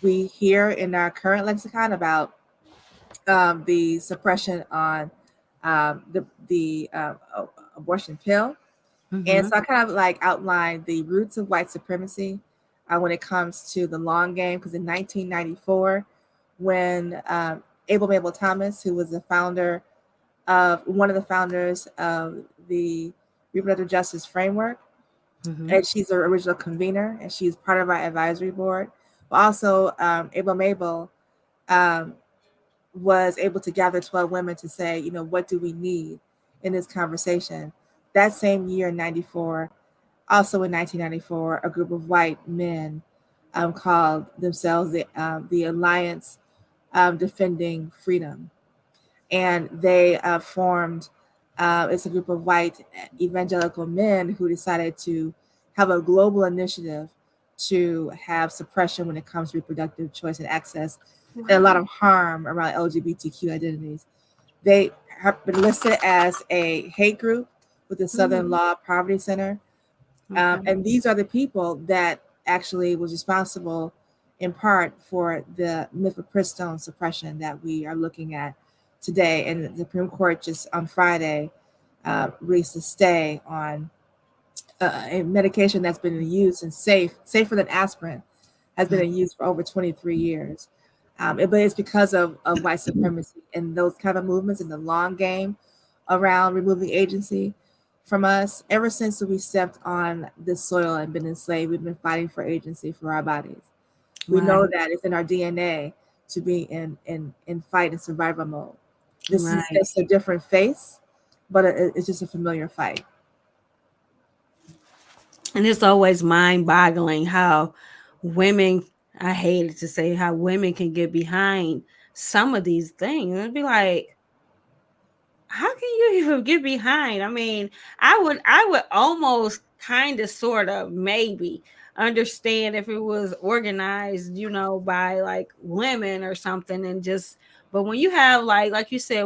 we hear in our current lexicon about the suppression on the abortion pill. And Mm-hmm. so I kind of like outlined the roots of white supremacy when it comes to the long game. Because in 1994, when Abel Mabel Thomas, who was the founder of one of the founders of the Reproductive Justice Framework, Mm-hmm. and she's the original convener, and she's part of our advisory board. But also, Abel Mabel um, was able to gather 12 women to say, you know, what do we need in this conversation? That same year, in 94, also in 1994, a group of white men called themselves the Alliance Defending Freedom. And they formed, it's a group of white evangelical men who decided to have a global initiative to have suppression when it comes to reproductive choice and access, and a lot of harm around LGBTQ identities. They have been listed as a hate group with the Southern Law Poverty Center. Okay. And these are the people that actually was responsible in part for the mifepristone suppression that we are looking at today. And the Supreme Court just on Friday released a stay on a medication that's been in use and safer than aspirin, has been in use for over 23 years. But it's because of white supremacy and those kind of movements in the long game around removing agency from us. Ever since we stepped on this soil and been enslaved, we've been fighting for agency for our bodies. We know Right, that it's in our DNA to be in fight and survival mode. This is right. just a different face, but it's just a familiar fight. And it's always mind-boggling how women, I hated to say how women can get behind some of these things. And it'd be like, how can you even get behind? I mean, I would almost kind of sort of maybe understand if it was organized, by like women or something and just but when you have like you said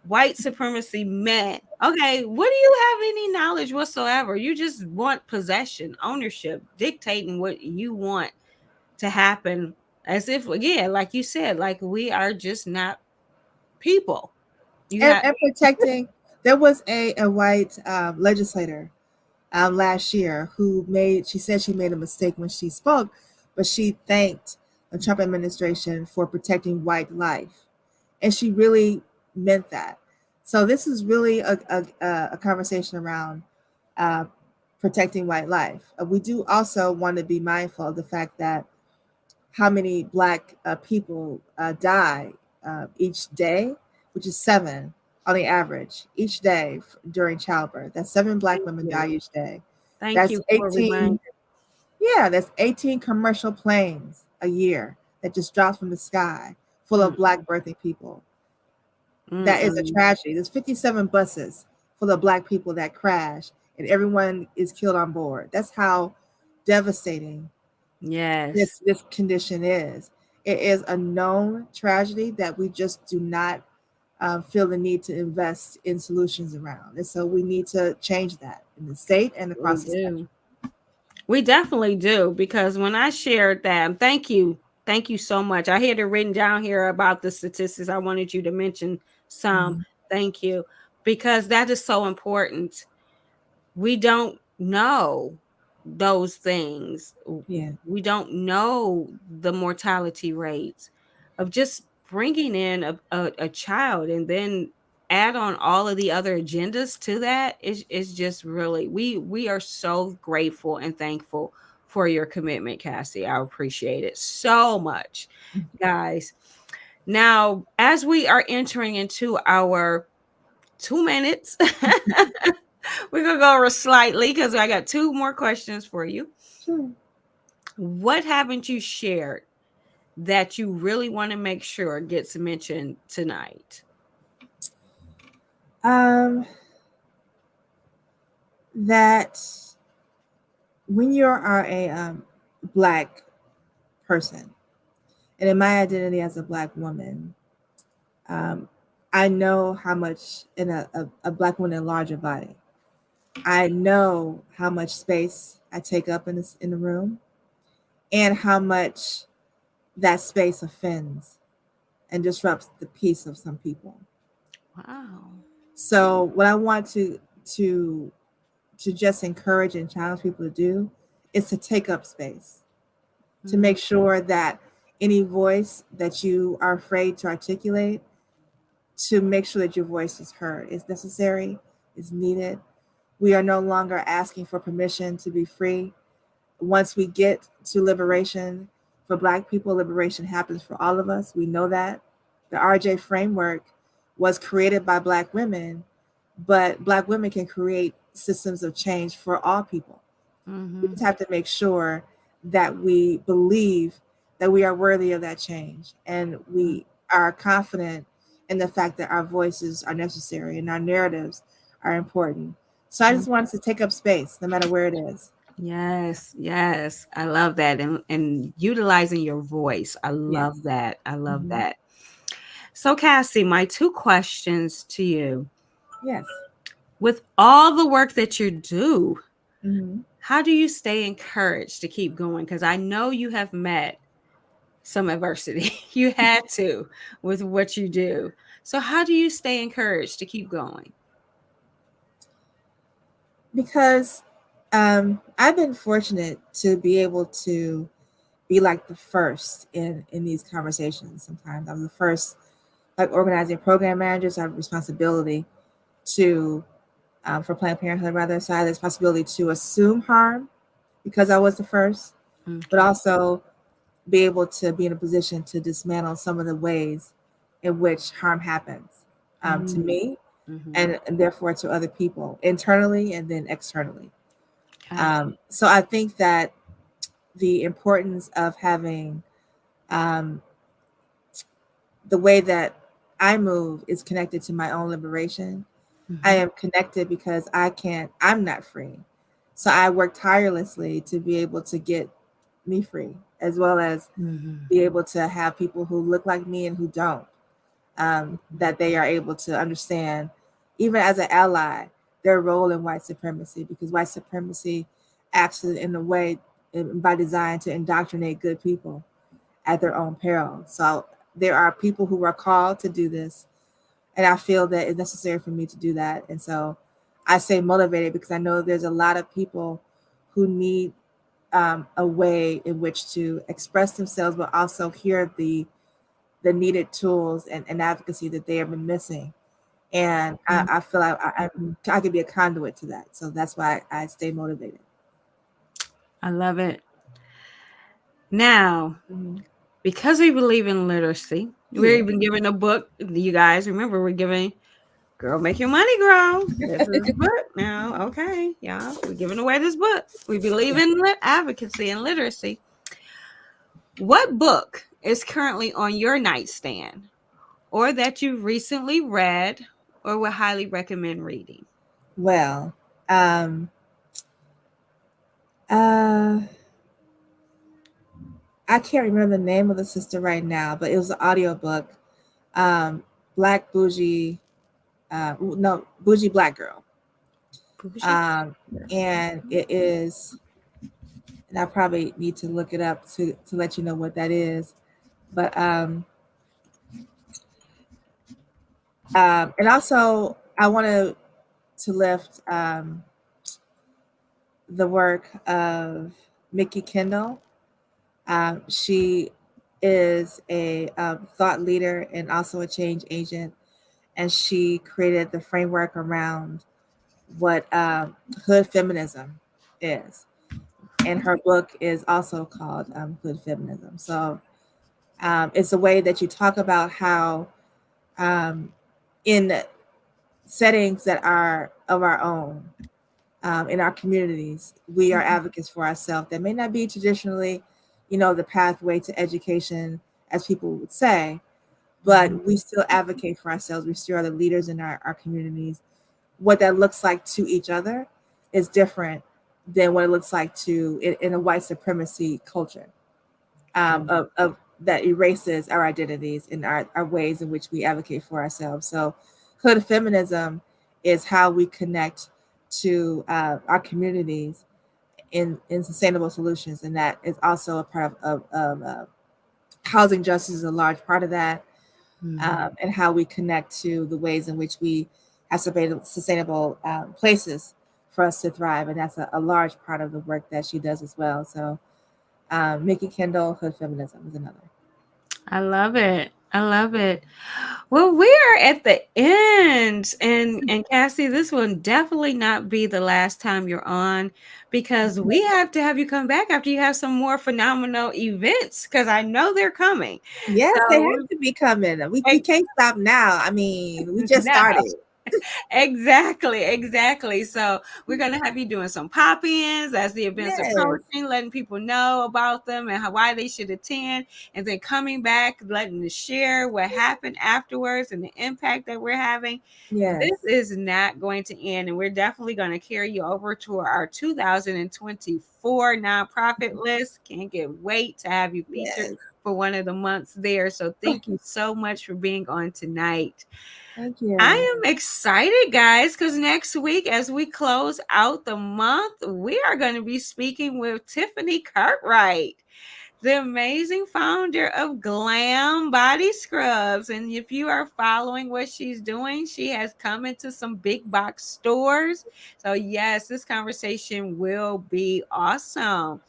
white supremacy men, okay, what do you have any knowledge whatsoever? You just want possession, ownership, dictating what you want to happen as if again, like you said, like we are just not people. You have And protecting. There was a white legislator last year who made. She said she made a mistake when she spoke, but she thanked the Trump administration for protecting white life, and she really meant that. So this is really a conversation around uh, protecting white life. We do also want to be mindful of the fact that how many Black people die each day, which is 7 on the average each day during childbirth. That's 7 Black thank women die you. each day. Thank That's you for reminding. 18. Yeah, that's 18 commercial planes a year that just drops from the sky full Mm, of Black birthing people. That is a mm-mm. tragedy. There's 57 buses full of Black people that crash and everyone is killed on board. That's how devastating Yes, this condition is. It is a known tragedy that we just do not feel the need to invest in solutions around. And so we need to change that in the state and we across the spectrum. do. We definitely do because when I shared that, thank you. Thank you so much. I had it written down here about the statistics. I wanted you to mention some. Mhm. Thank you. Because that is so important. We don't know those things. Yeah. We don't know the mortality rates of just bringing in a child and then add on all of the other agendas to that is just really we are so grateful and thankful for your commitment, Cassy. I appreciate it so much, guys. Now, as we are entering into our 2 minutes, we're gonna go slightly because I got two more questions for you. Sure. What haven't you shared that you really want to make sure gets mentioned tonight? Um, that when you are a Black person, and in my identity as a Black woman, um, I know how much in a Black woman in a larger body. I know how much space I take up in the room, and how much that space offends and disrupts the peace of some people. Wow. So what I want to to just encourage and challenge people to do is to take up space, to Mhm. make sure that any voice that you are afraid to articulate, to make sure that your voice is heard, is necessary, is needed. We are no longer asking for permission to be free. Once we get to liberation for Black people, liberation happens for all of us. We know that. The RJ framework was created by Black women, but Black women can create systems of change for all people. We Mhm. just have to make sure that we believe that we are worthy of that change and we are confident in the fact that our voices are necessary and our narratives are important. So I Mhm. just wanted to take up space no matter where it is. Yes, yes. I love that. And utilizing your voice. I Yes. love that. I love Hmm. that. So, Cassie, my two questions to you. Yes. With all the work that you do, Hmm. how do you stay encouraged to keep going? Because I know you have met some adversity. You had to with what you do. So, how do you stay encouraged to keep going? Because I've been fortunate to be able to be like the first in these conversations. Sometimes I'm the first, like organizing program managers. I have responsibility to for Planned Parenthood rather. So I had this responsibility to assume harm because I was the first, but Okay. also be able to be in a position to dismantle some of the ways in which harm happens to me Mm-hmm. and therefore to other people internally and then externally. Okay. So I think that the importance of having um, the way that I move is connected to my own liberation. I Mm-hmm. am connected because I'm not free. So I work tirelessly to be able to get me free, as well as Mm-hmm. be able to have people who look like me and who don't, that they are able to understand, even as an ally, their role in white supremacy, because white supremacy acts in a way by design to indoctrinate good people at their own peril. So there are people who are called to do this, and I feel that it's necessary for me to do that. And so I say motivated because I know there's a lot of people who need a way in which to express themselves, but also hear the needed tools and advocacy that they have been missing. And I feel like I could be a conduit to that. So that's why I stay motivated. I love it. Now, Mhm. because we believe in literacy, we're Yeah. even giving a book. You guys remember we're giving Girl Make Your Money Grow. This is the book now. Okay, y'all. We're giving away this book. We believe Yeah. in advocacy and literacy. What book is currently on your nightstand or that you recently read or would highly recommend reading? Well, um, uh, I can't remember the name of the sister right now, but it was an audiobook. Um, Black Bougie, no, Bougie Black Girl. Bougie? Um, and it is, and I probably need to look it up to let you know what that is. But and also I want to lift the work of Mickey Kendall. She is a thought leader and also a change agent, and she created the framework around what hood feminism is. And her book is also called Hood Feminism. So it's a way that you talk about how um, in settings that are of our own, in our communities, we are advocates for ourselves that may not be traditionally, the pathway to education, as people would say, but Mm-hmm. we still advocate for ourselves. We still are the leaders in our communities. What that looks like to each other is different than what it looks like in a white supremacy culture, of that erases our identities and our ways in which we advocate for ourselves. So, hood feminism is how we connect to our communities in sustainable solutions, and that is also a part of housing justice is a large part of that, Mm-hmm. and how we connect to the ways in which we have sustainable places for us to thrive, and that's a large part of the work that she does as well. So, Mickey Kendall, Hood Feminism is another. I love it. I love it. Well, we are at the end, and Cassie, this will definitely not be the last time you're on because we have to have you come back after you have some more phenomenal events because I know they're coming. Yes, they have So to be coming. We we- can't stop now. I mean, we just no, started. exactly, exactly. So we're gonna have you doing some pop-ins as the events Yes, approaching, letting people know about them and why they should attend, and then coming back, letting us share what happened afterwards and the impact that we're having. yes, This is not going to end, and we're definitely going to carry you over to our 2024 nonprofit list. Can't get wait to have you featured yes. for one of the months there. So thank you so much for being on tonight. Thank I you. am excited, guys, because next week, as we close out the month, we are going to be speaking with Tiffany Cartwright. the amazing founder of Glam Body Scrubs. And if you are following what she's doing, she has come into some big box stores. So, yes, this conversation will be awesome.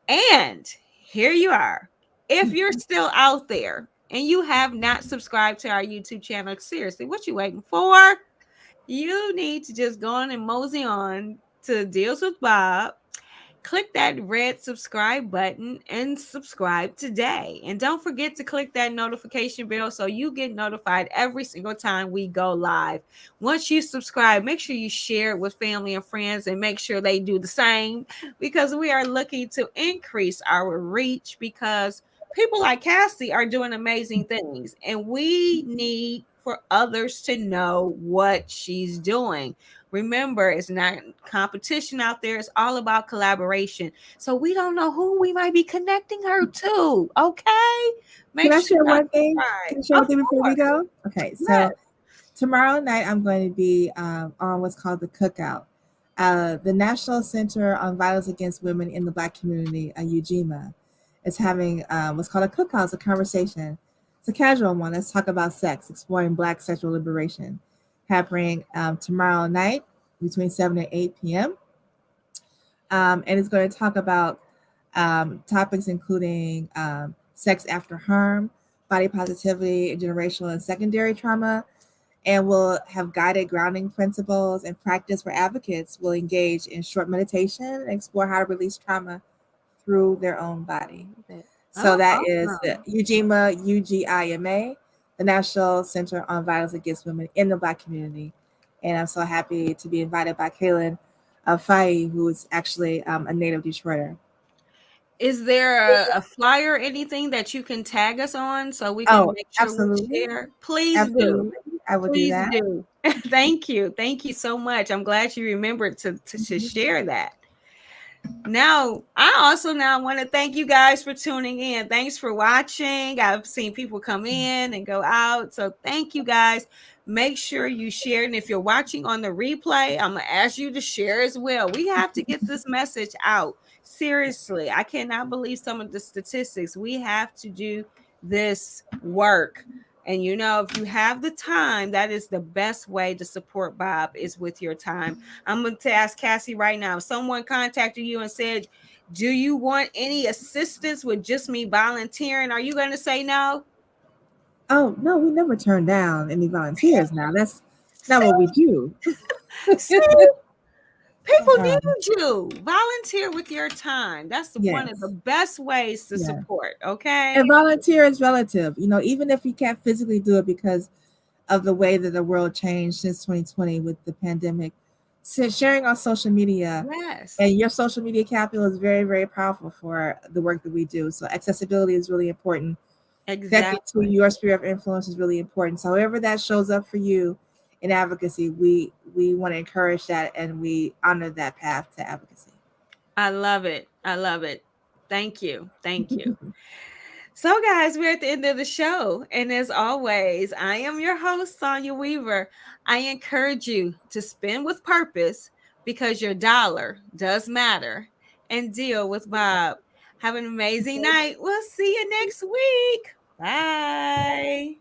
And here you are. If you're still out there and you have not subscribed to our YouTube channel, seriously, what you waiting for? You need to just go on and mosey on to Deals with Bob. Click that red subscribe button and subscribe today. And don't forget to click that notification bell so you get notified every single time we go live. Once you subscribe, make sure you share it with family and friends and make sure they do the same, because we are looking to increase our reach, because people like Cassy are doing amazing things and we need for others to know what she's doing. Remember, it's not competition out there. It's all about collaboration. So we don't know who we might be connecting her to. Okay. Can Make I sure share y'all one thing? subscribe. Can I share one Of thing before we course. go? Okay, Yes. so tomorrow night I'm going to be on what's called the Cookout. The National Center on Violence Against Women in the Black Community, UGMA, is having what's called a cookout. It's a conversation. It's a casual one. Let's talk about sex, exploring Black sexual liberation, happening tomorrow night between 7 and 8 p.m. And it's going to talk about topics including sex after harm, body positivity, generational and secondary trauma, and we'll have guided grounding principles and practice where advocates will engage in short meditation and explore how to release trauma through their own body. So Oh, that is the awesome. UGIMA, UGIMA, the National Center on Violence Against Women in the Black Community. And I'm so happy to be invited by Kaylin Fai, who is actually a native Detroiter. Is there a flyer or anything that you can tag us on so we can Oh, make sure we absolutely. share? Please do. Absolutely. I will do Please that. do. Thank you. Thank you so much. I'm glad you remembered to share that. Now, I also now want to thank you guys for tuning in. Thanks for watching. I've seen people come in and go out. So thank you guys. Make sure you share. And if you're watching on the replay, I'm going to ask you to share as well. We have to get this message out. Seriously, I cannot believe some of the statistics. We have to do this work. And if you have the time, that is the best way to support Bob, is with your time. I'm going to ask Cassy right now. If someone contacted you and said, do you want any assistance with just me volunteering? Are you going to say no? Oh, no, we never turn down any volunteers now. That's not See, what we do. see, people Uh, need you. Volunteer with your time. That's one of the yes. best ways to Yeah. support. Okay. And volunteer is relative. Even if you can't physically do it because of the way that the world changed since 2020 with the pandemic, sharing on social media Yes, and your social media capital is very, very powerful for the work that we do. So accessibility is really important. Connecting to exactly. your sphere of influence is really important. So however that shows up for you in advocacy, we want to encourage that and we honor that path to advocacy. I love it. I love it. Thank you. Thank you. So, guys, we're at the end of the show. And as always, I am your host, Sonia Weaver. I encourage you to spend with purpose, because your dollar does matter, and deal with Bob. Have an amazing night. We'll see you next week. Bye.